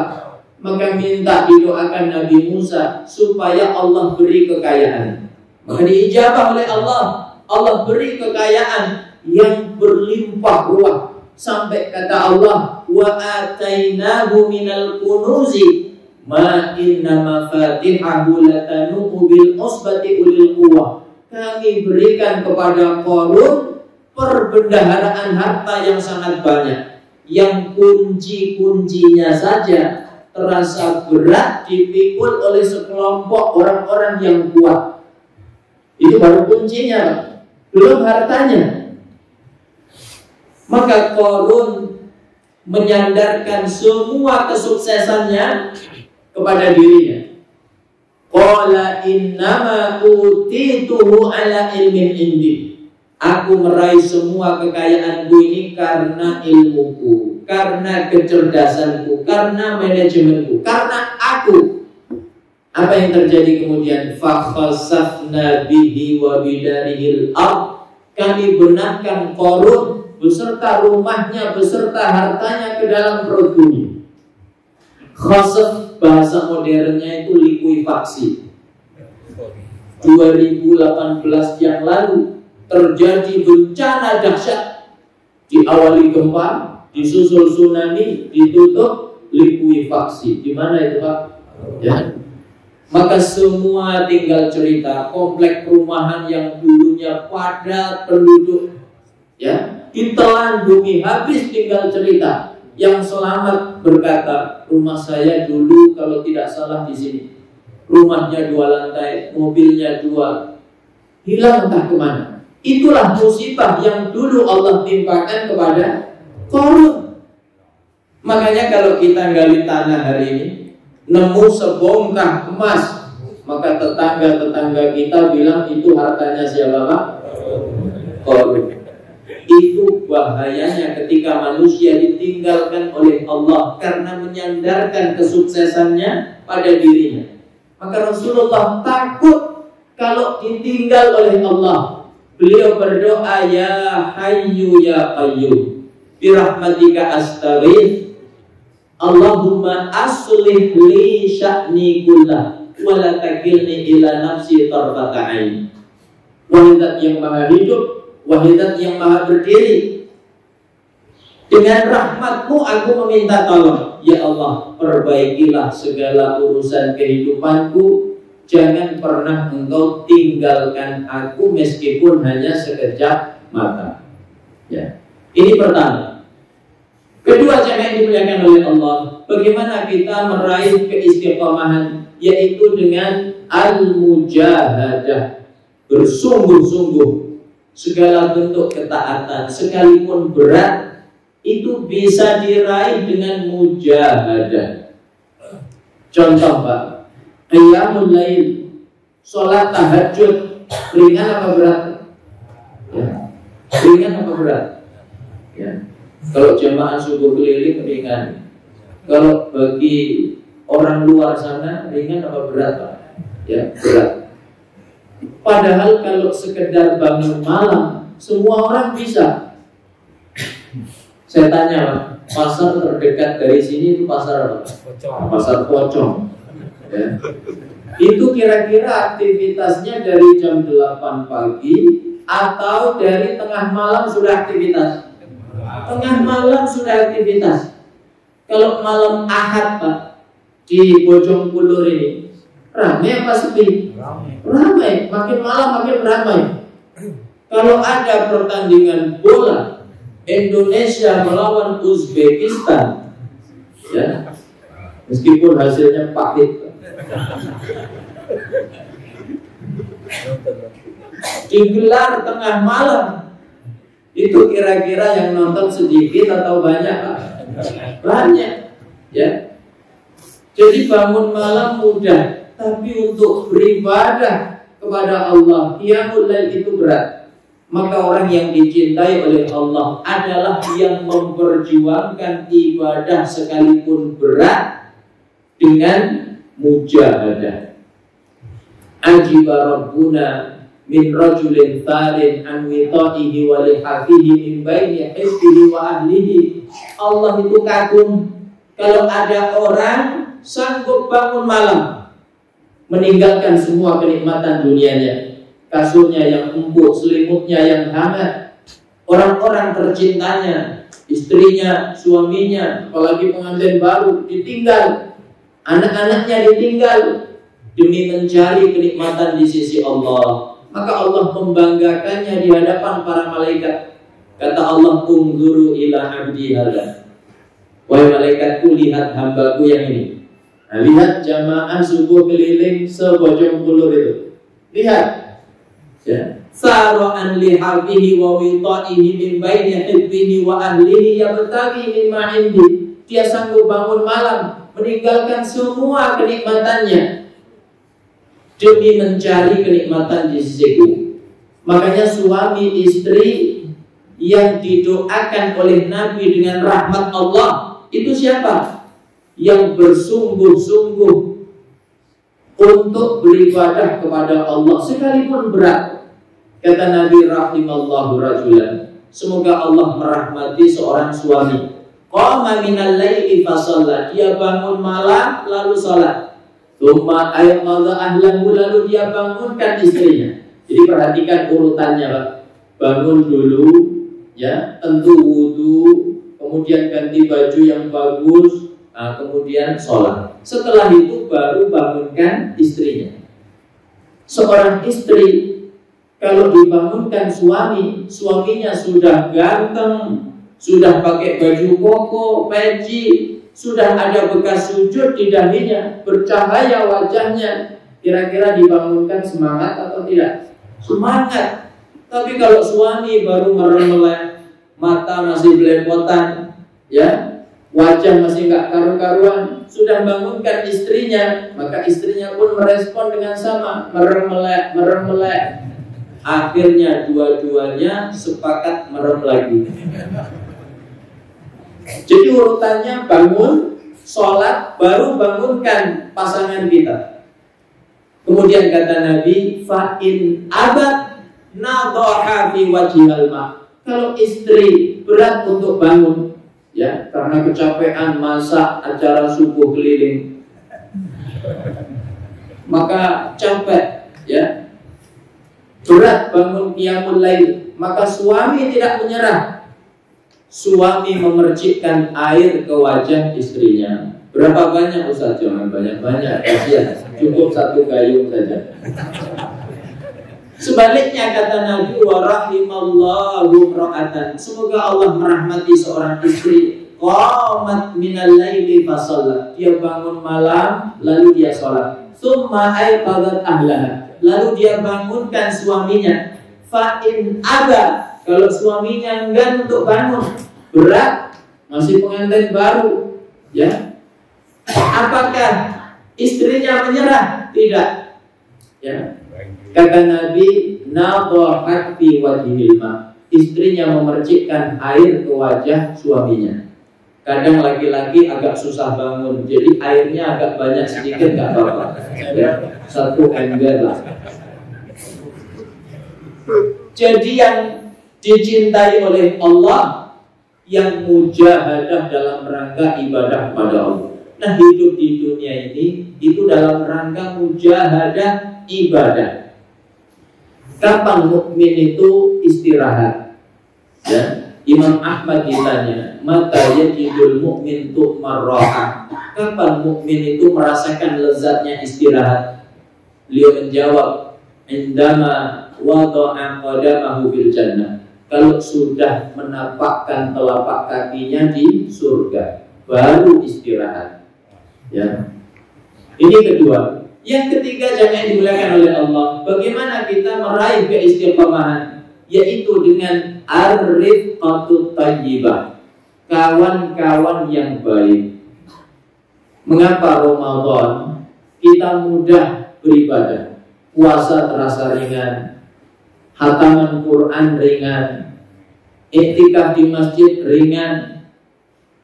maka minta didoakan Nabi Musa supaya Allah beri kekayaan. Maka diijabah oleh Allah. Allah beri kekayaan yang berlimpah ruah. Sampai kata Allah, wa atainahu minal kunuzi ma inna mafatihahu latanu bil usbati ulil quwwah. Kami berikan kepada Qarun perbendaharaan harta yang sangat banyak, yang kunci-kuncinya saja terasa berat dipikul oleh sekelompok orang-orang yang kuat. Itu baru kuncinya, belum hartanya. Maka Qarun menyandarkan semua kesuksesannya kepada dirinya. Qala innama utituhu ala ilmin indi. Aku meraih semua kekayaanku ini karena ilmuku, karena kecerdasanku, karena manajemenku, karena aku. Apa yang terjadi kemudian? Fa khasafna bihi wa bidarihil ard. Kami benarkan Qarun beserta rumahnya, beserta hartanya ke dalam perut bumi. Khasaf bahasa modernnya itu likuifaksi. 2018 yang lalu terjadi bencana dahsyat, diawali gempa, disusul tsunami, ditutup likuifaksi. Di mana itu, Pak? Ya. Maka semua tinggal cerita. Komplek perumahan yang dulunya padat penduduk, ya, ditelan bumi habis, tinggal cerita. Yang selamat berkata, rumah saya dulu kalau tidak salah di sini, rumahnya 2 lantai, mobilnya 2, hilang entah kemana. Itulah musibah yang dulu Allah timpakan kepada Qarun. Makanya kalau kita gali tanah hari ini, nemu sebongkah emas, maka tetangga-tetangga kita bilang itu hartanya siapa, Pak? Qarun. Itu bahayanya ketika manusia ditinggalkan oleh Allah karena menyandarkan kesuksesannya pada dirinya. Maka Rasulullah takut kalau ditinggal oleh Allah. Beliau berdoa, ya hayyu ya qayyum birahmatika astaghith, Allahumma aslih li sya'ni kullah wa la takilni ila nafsi tarfata ain. Wahidat yang maha hidup, wahidat yang maha berdiri, dengan rahmatmu aku meminta tolong. Ya Allah, perbaikilah segala urusan kehidupanku. Jangan pernah engkau tinggalkan aku meskipun hanya sekejap mata. Ya. Ini pertama. Kedua, jemaah yang dimuliakan oleh Allah, bagaimana kita meraih keistiqomahan, yaitu dengan al-mujahadah, bersungguh-sungguh. Segala bentuk ketaatan sekalipun berat itu bisa diraih dengan mujahadah. Contoh, Pak, qiyamul lail, sholat tahajud, ringan apa berat? Ya. Ringan apa berat? Ya. Kalau jamaah subuh keliling ringan. Kalau bagi orang luar sana ringan apa berat, Pak? Ya, berat. Padahal kalau sekedar bangun malam semua orang bisa. Saya tanya, Pak, pasar terdekat dari sini itu pasar apa? Pasar Pocong. Ya. Itu kira-kira aktivitasnya dari jam 8 pagi atau dari tengah malam sudah aktivitas? Tengah malam sudah aktivitas. Kalau malam Ahad, Pak, di Bojongkulur ini ramai apa sepi? Ramai. Makin malam makin ramai. Kalau ada pertandingan bola Indonesia melawan Uzbekistan, ya, meskipun hasilnya pahit, digelar tengah malam. Itu kira-kira yang nonton sedikit atau banyak, Pak? Banyak, ya. Jadi bangun malam mudah, tapi untuk beribadah kepada Allah, qiyamul lail itu berat. Maka orang yang dicintai oleh Allah adalah yang memperjuangkan ibadah sekalipun berat dengan mujahadah. Ajiba Rabbuna min rajulin tharin an wita'ihi wa lihafihi min baini hizbihi wa ahlihi. Allah itu kagum kalau ada orang sanggup bangun malam meninggalkan semua kenikmatan dunianya, kasurnya yang empuk, selimutnya yang hangat, orang-orang tercintanya, istrinya, suaminya, apalagi pengantin baru ditinggal, anak-anaknya ditinggal demi mencari kenikmatan di sisi Allah. Maka Allah membanggakannya di hadapan para malaikat. Kata Allah, unzuru ila abdi hadza. Wahai malaikatku, lihat hambaku yang ini. Nah, lihat jamaah subuh keliling sebojong bulur itu. Lihat, ya. Sara'an lihabihi wa wita'ihi min baini hibbihi wa ahlihi yabtaghi mimma indi. Dia sanggup bangun malam meninggalkan semua kenikmatannya demi mencari kenikmatan di sisiku. Makanya suami istri yang didoakan oleh Nabi dengan rahmat Allah itu siapa? Yang bersungguh-sungguh untuk beribadah kepada Allah sekalipun berat. Kata Nabi, rahimallahu rajulan, semoga Allah merahmati seorang suami. Qama minal laili fa shalla, dia bangun malam lalu salat. Tsumma ayqadha ahlahu, lalu dia bangunkan istrinya. Jadi perhatikan urutannya, Pak. Bangun dulu, ya, tentu wudu, kemudian ganti baju yang bagus. Nah, kemudian sholat. Setelah itu baru bangunkan istrinya. Seorang istri kalau dibangunkan suaminya sudah ganteng, sudah pakai baju koko, peci, sudah ada bekas sujud di dahinya, bercahaya wajahnya, kira-kira dibangunkan semangat atau tidak? Semangat. Tapi kalau suami baru merem-melek, mata masih belepotan, ya, wajah masih nggak karu-karuan, sudah bangunkan istrinya, maka istrinya pun merespon dengan sama, merem-melek. Akhirnya dua-duanya sepakat merem lagi. Jadi urutannya bangun, sholat, baru bangunkan pasangan kita. Kemudian kata Nabi, fa'in abad nadhaha fi wajhil ma. Kalau istri berat untuk bangun, ya, karena kecapean masak acara subuh keliling, maka capek, ya, berat bangun qiyamul lail, maka suami tidak menyerah. Suami memercikkan air ke wajah istrinya. Berapa banyak, Ustaz? Jangan banyak-banyak, kasihan. Cukup satu gayung saja. Sebaliknya kata Nabi, wa rahimallahu ra'atan, semoga Allah merahmati seorang istri qamat minal laili fa shalat, dia bangun malam lalu dia sholat. Tsumma ayqadat ahlaha, lalu dia bangunkan suaminya. Fa in aba, kalau suaminya enggan untuk bangun, berat, masih pengantin baru, ya, apakah istrinya menyerah? Tidak, ya. Kata Nabi, nadhahat fi wajhil ma, istrinya memercikkan air ke wajah suaminya. Kadang laki-laki agak susah bangun, jadi airnya agak banyak sedikit nggak apa-apa, ya, satu ember lah. Jadi yang dicintai oleh Allah yang mujahadah dalam rangka ibadah kepada Allah. Nah, hidup di dunia ini itu dalam rangka mujahadah ibadah. Kapan mukmin itu istirahat? Ya, Imam Ahmad ditanya, mata yajidul mukmin tu'mar raha. Kapan mukmin itu merasakan lezatnya istirahat? Beliau menjawab, indama wada'a qadamahu fil jannah, kalau sudah menapakkan telapak kakinya di surga, baru istirahat. Ya. Ini kedua. Yang ketiga jangan dimuliakan oleh Allah. Bagaimana kita meraih keistiqomahan? Yaitu dengan ar-rifqatut thayyibah, kawan-kawan yang baik. Mengapa Ramadan kita mudah beribadah? Puasa terasa ringan, khataman Quran ringan, iktikaf di masjid ringan,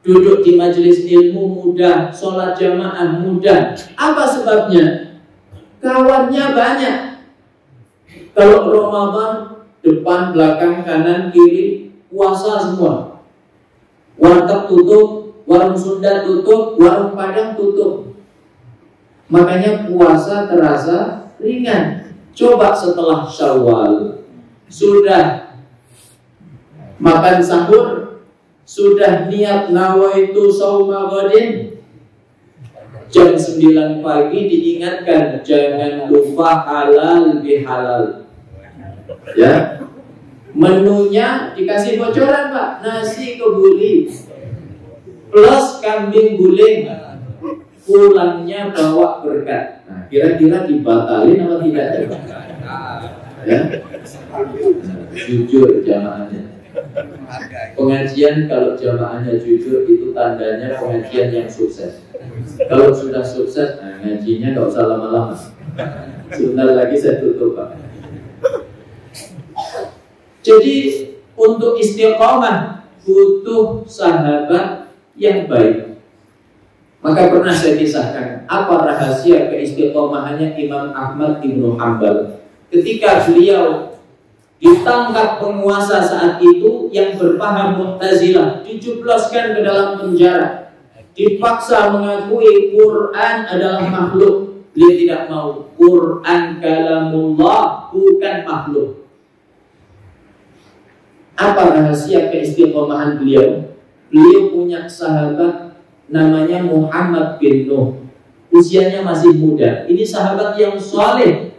duduk di majelis ilmu mudah, sholat jamaah mudah. Apa sebabnya? Kawannya banyak. Kalau Ramadan depan, belakang, kanan, kiri puasa semua. Warteg tutup, warung Sunda tutup, warung Padang tutup. Makanya puasa terasa ringan. Coba setelah Syawal, sudah makan sahur, sudah niat nawaitu shauma ghadin, jam 9 pagi diingatkan jangan lupa halal bihalal. Ya, menunya dikasih bocoran Pak, nasi kebuli plus kambing guling, pulangnya bawa berkat. Nah, kira-kira dibatalin atau tidak? Ya, jujur jamaahnya. Pengajian kalau jamaahnya jujur itu tandanya pengajian yang sukses. Kalau sudah sukses, nah, ngajinya nggak usah lama-lama. Sebentar lagi saya tutup Pak. Jadi untuk istiqomah butuh sahabat yang baik. Maka pernah saya kisahkan apa rahasia keistiqomahannya Imam Ahmad Ibnu Hanbal. Ketika beliau ditangkap penguasa saat itu yang berpaham Mu'tazilah, dijebloskan ke dalam penjara, dipaksa mengakui Quran adalah makhluk. Dia tidak mau. Quran kalamullah, bukan makhluk. Apa rahasia keistiqomahan beliau? Beliau punya sahabat namanya Muhammad bin Nuh. Usianya masih muda. Ini sahabat yang saleh.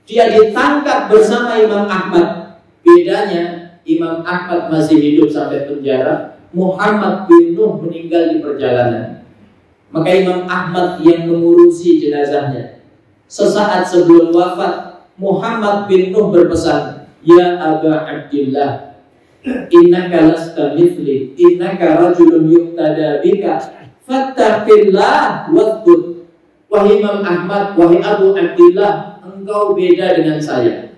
Dia ditangkap bersama Imam Ahmad. Bedanya Imam Ahmad masih hidup sampai penjara, Muhammad bin Nuh meninggal di perjalanan. Maka Imam Ahmad yang mengurusi jenazahnya. Sesaat sebelum wafat, Muhammad bin Nuh berpesan, "Ya Aba Abdillah, innaka lasta mithli, innaka rajulun yuqtada bika, fattaqillah wathbut." Wahai Imam Ahmad, wahai Abu Abdillah, engkau beda dengan saya.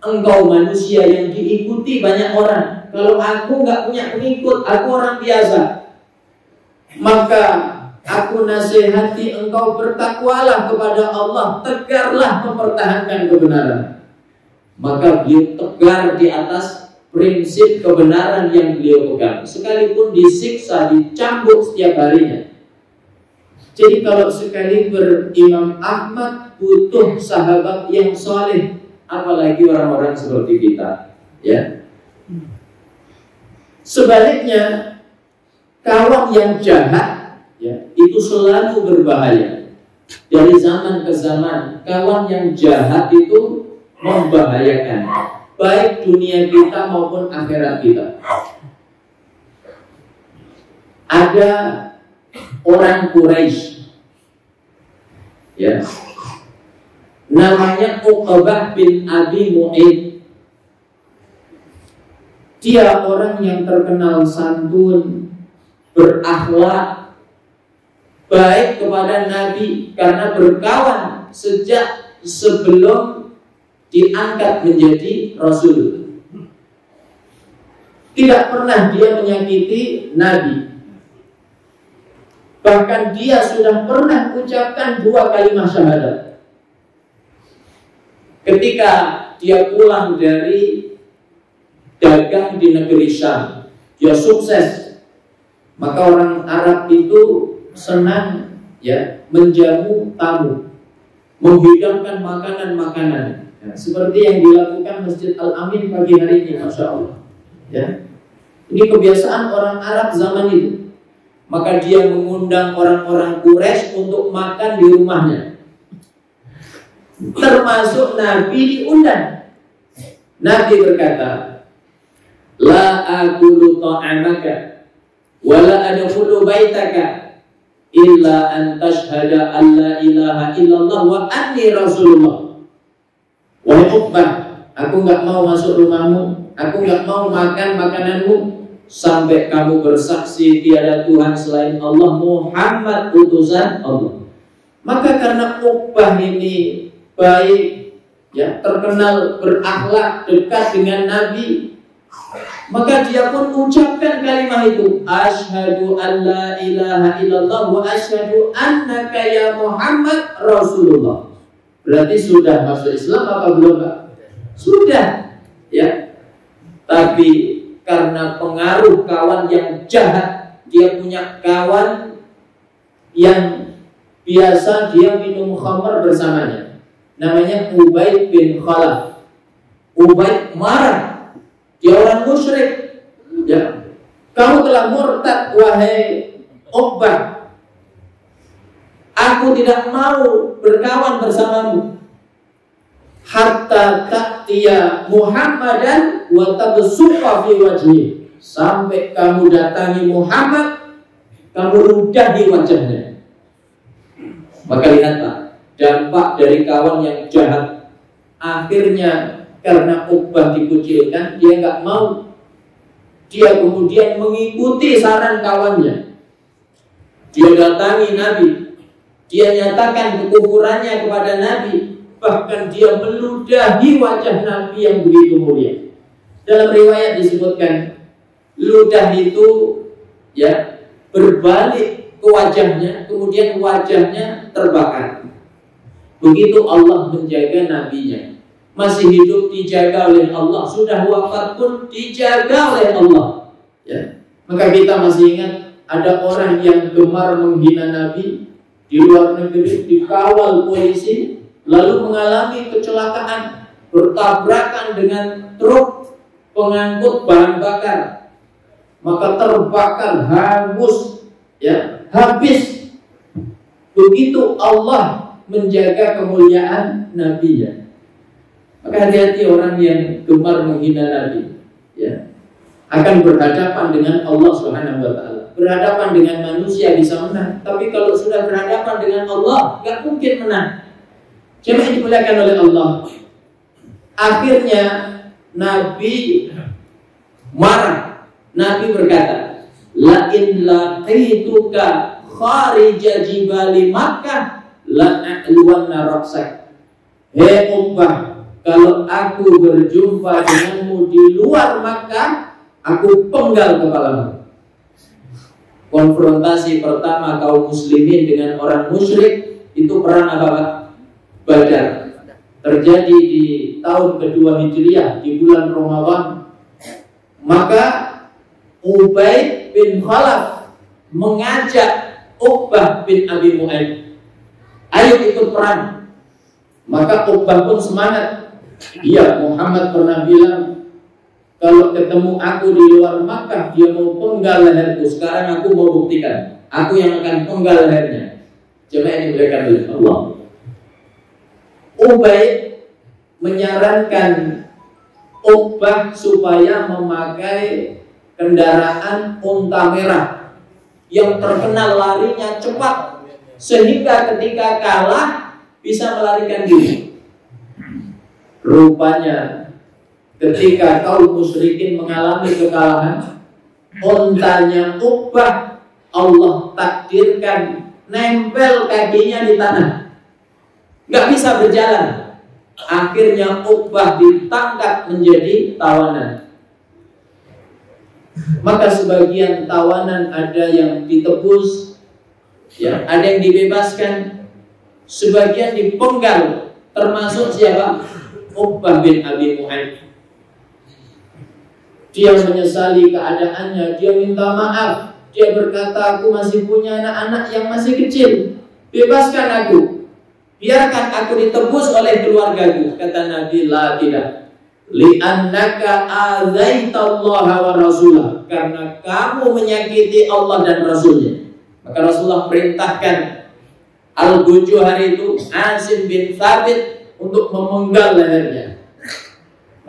Engkau manusia yang diikuti banyak orang. Kalau aku nggak punya pengikut, aku orang biasa. Maka aku nasihati engkau bertakwalah kepada Allah, tegarlah mempertahankan kebenaran. Maka beliau tegar di atas prinsip kebenaran yang beliau pegang, sekalipun disiksa, dicambuk setiap harinya. Jadi kalau sekali Imam Ahmad butuh sahabat yang saleh, apalagi orang-orang seperti kita, ya. Sebaliknya, kawan yang jahat, ya, itu selalu berbahaya. Dari zaman ke zaman, kawan yang jahat itu membahayakan, baik dunia kita maupun akhirat kita. Ada orang Quraisy, ya, namanya Uqbah bin Abi Mu'id. Dia orang yang terkenal santun, berakhlak, baik kepada Nabi karena berkawan sejak sebelum diangkat menjadi Rasul. Tidak pernah dia menyakiti Nabi. Bahkan dia sudah pernah ucapkan 2 kalimat syahadat. Ketika dia pulang dari dagang di negeri Syam, dia sukses. Maka orang Arab itu senang, ya, menjamu tamu, menghidangkan makanan-makanan, ya, seperti yang dilakukan Masjid Al-Amin pagi hari ini, Masya Allah. Ya. Ini kebiasaan orang Arab zaman itu. Maka dia mengundang orang-orang Quraisy untuk makan di rumahnya. Termasuk Nabi diundang. Nabi berkata, "La aqulu ta'amaka wa la adkhulu baitaka illa an tashhada an la ilaha illallah wa anni rasulullah. Wahai Uqbah, aku nggak mau masuk rumahmu, aku nggak mau makan makananmu sampai kamu bersaksi tiada Tuhan selain Allah, Muhammad utusan Allah. Maka karena Uqbah ini baik, ya, terkenal berakhlak, dekat dengan Nabi, maka dia pun ucapkan kalimat itu, asyhadu an la ilaha illallah wa asyhadu annaka ya Muhammad Rasulullah. Berarti sudah masuk Islam apa belum, Pak? Sudah, ya. Tapi karena pengaruh kawan yang jahat, dia punya kawan yang biasa dia minum khamar bersamanya, namanya Ubaid bin Khalaf. Ubaid marah, dia orang musyrik, ya. Kamu telah murtad wahai Uqbah, aku tidak mau berkawan bersamamu hatta ta'tiya Muhammadan wa tabsuqa fi wajhi, sampai kamu datangi Muhammad, kamu ludahi wajahnya. Maka lihat, Pak, dampak dari kawan yang jahat. Akhirnya karena Uqbah dikucilkan, dia nggak mau. Dia kemudian mengikuti saran kawannya. Dia datangi Nabi, dia nyatakan kekufurannya kepada Nabi, bahkan dia meludahi wajah Nabi yang begitu mulia. Dalam riwayat disebutkan, ludah itu, ya, berbalik ke wajahnya, kemudian wajahnya terbakar. Begitu Allah menjaga nabinya. Masih hidup dijaga oleh Allah, sudah wafat pun dijaga oleh Allah, ya. Maka kita masih ingat ada orang yang gemar menghina Nabi di luar negeri, dikawal polisi, lalu mengalami kecelakaan, bertabrakan dengan truk pengangkut bahan bakar, maka terbakar, hangus, ya, habis. Begitu Allah menjaga kemuliaan Nabi-Nya. Maka hati-hati orang yang gemar menghina Nabi, ya, akan berhadapan dengan Allah Subhanahu wa Ta'ala. Berhadapan dengan manusia bisa menang, tapi kalau sudah berhadapan dengan Allah, gak mungkin menang. Jemaah yang dimuliakan oleh Allah, akhirnya Nabi marah. Nabi berkata, la in laqituka kharija jibali Makkah la a'luwanna raksak. Hei Uqbah, kalau aku berjumpa denganmu di luar Makkah, aku penggal kepalamu. Konfrontasi pertama kaum muslimin dengan orang musyrik itu perang apa, Pak? Badar. Terjadi di tahun kedua Hijriah, di bulan Ramadan. Maka Ubaid bin Khalaf mengajak Uqbah bin Abi Mu'ayyid, ayo ikut perang. Maka Uqbah pun semangat. Iya, Muhammad pernah bilang, kalau ketemu aku di luar Makkah, dia mau penggal leherku. Sekarang aku mau buktikan, aku yang akan penggal lehernya. Jemaah yang dimuliakan oleh Allah, Ubaid menyarankan Uqbah supaya memakai kendaraan unta merah yang terkenal larinya cepat, sehingga ketika kalah bisa melarikan diri. Rupanya ketika kaum musyrikin mengalami kekalahan, untanya Uqbah Allah takdirkan nempel kakinya di tanah, nggak bisa berjalan. Akhirnya Uqbah ditangkap menjadi tawanan. Maka sebagian tawanan ada yang ditebus, ya, ada yang dibebaskan, sebagian dipenggal, termasuk siapa? Uqbah bin Abi Mu'ayyid. Dia menyesali keadaannya, dia minta maaf, dia berkata, aku masih punya anak-anak yang masih kecil, bebaskan aku, biarkan aku ditebus oleh keluargaku. Kata Nabi, la, tidak, li'annaka azaitallaha wa rasulah, karena kamu menyakiti Allah dan Rasulnya. Maka Rasulullah perintahkan Al-Buju hari itu Asim bin Thabit untuk memenggal lehernya.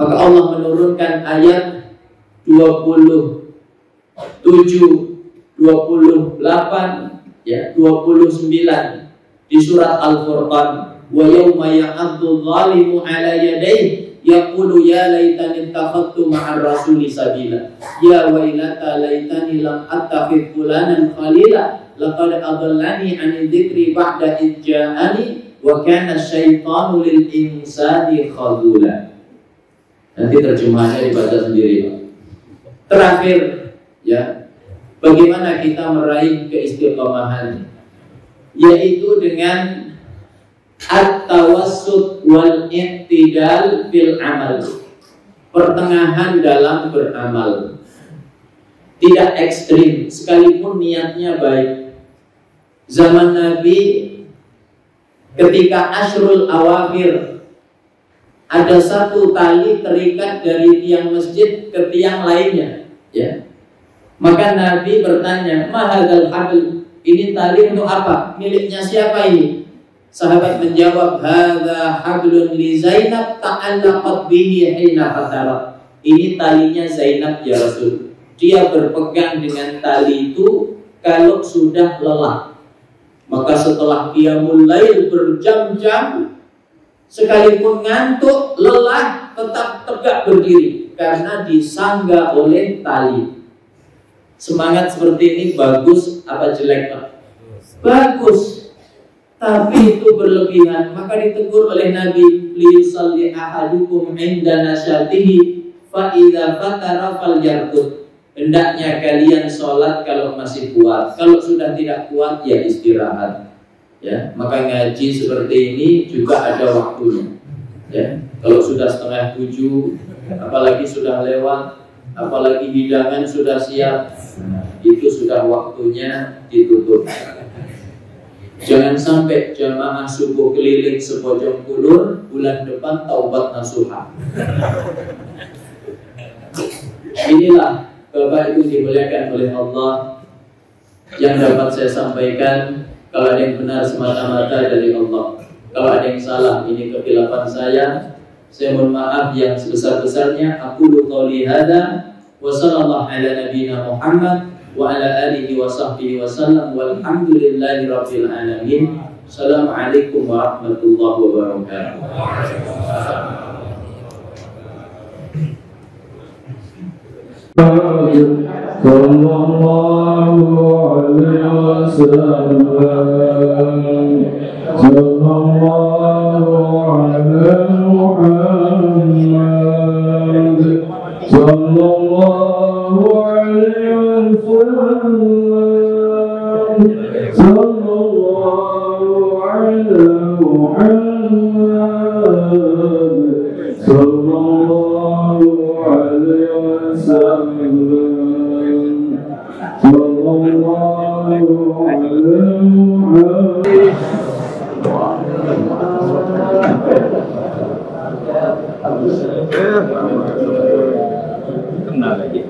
Maka Allah menurunkan ayat 27, 28 ya 29 di surat Al-Furqan, wa yawma ya'addu dhalimu ala yadayhi yaqulu ya laitani ittakhadtu ma'ar rasuli sabila ya wailata laitani lam attakhidh fulanan khalila laqad adallani 'ani dzikri ba'da idh ja'ani wa kana asyaitanu lil insani khadula. Nanti terjemahannya dibaca sendiri, Pak. Terakhir, ya, bagaimana kita meraih keistiqomahan, yaitu dengan at-tawassut wal i'tidal fil amal, pertengahan dalam beramal, tidak ekstrim sekalipun niatnya baik. Zaman Nabi ketika Ashrul Awakhir, ada satu tali terikat dari tiang masjid ke tiang lainnya, ya. Maka Nabi bertanya, "Ma hadzal habl?" Ini tali untuk apa? Miliknya siapa ini? Sahabat menjawab, "Hadza hablun li Zainab ta'allaqat bihi hina fatarat." Ini talinya Zainab ya Rasul. Dia berpegang dengan tali itu kalau sudah lelah. Maka setelah qiyamul lail berjam-jam, sekalipun ngantuk, lelah, tetap tegak berdiri karena disangga oleh tali. Semangat seperti ini bagus apa jelek, Pak? Bagus. Tapi itu berlebihan. Maka ditegur oleh Nabi, liyusalli ahadukum 'inda nasyatihi fa idza fatara falyarqud. Hendaknya kalian sholat kalau masih kuat. Kalau sudah tidak kuat ya istirahat. Ya, maka ngaji seperti ini juga ada waktunya. Ya, kalau sudah 6:30, apalagi sudah lewat, apalagi hidangan sudah siap, itu sudah waktunya ditutup. Jangan sampai jamaah subuh keliling sepojong kulur, bulan depan taubat nasuha. Inilah Bapak Ibu dimuliakan oleh Allah yang dapat saya sampaikan. Kalau ada yang benar semata-mata dari Allah, kalau ada yang salah ini kekhilafan saya mohon maaf yang sebesar-besarnya. Aqulu qouli hadza wa sallallahu ala nabiyyina Muhammad wa ala alihi wa sahbihi wa sallam walhamdulillahi rabbil alamin. Assalamualaikum warahmatullahi wabarakatuh. Sallallahu alaihi wasallam, sallallahu alaihi Muhammad, sallallahu alaihi wasallam, sallallahu alaihi Muhammad, sallallahu alaihi wasallam. Kenal lagi.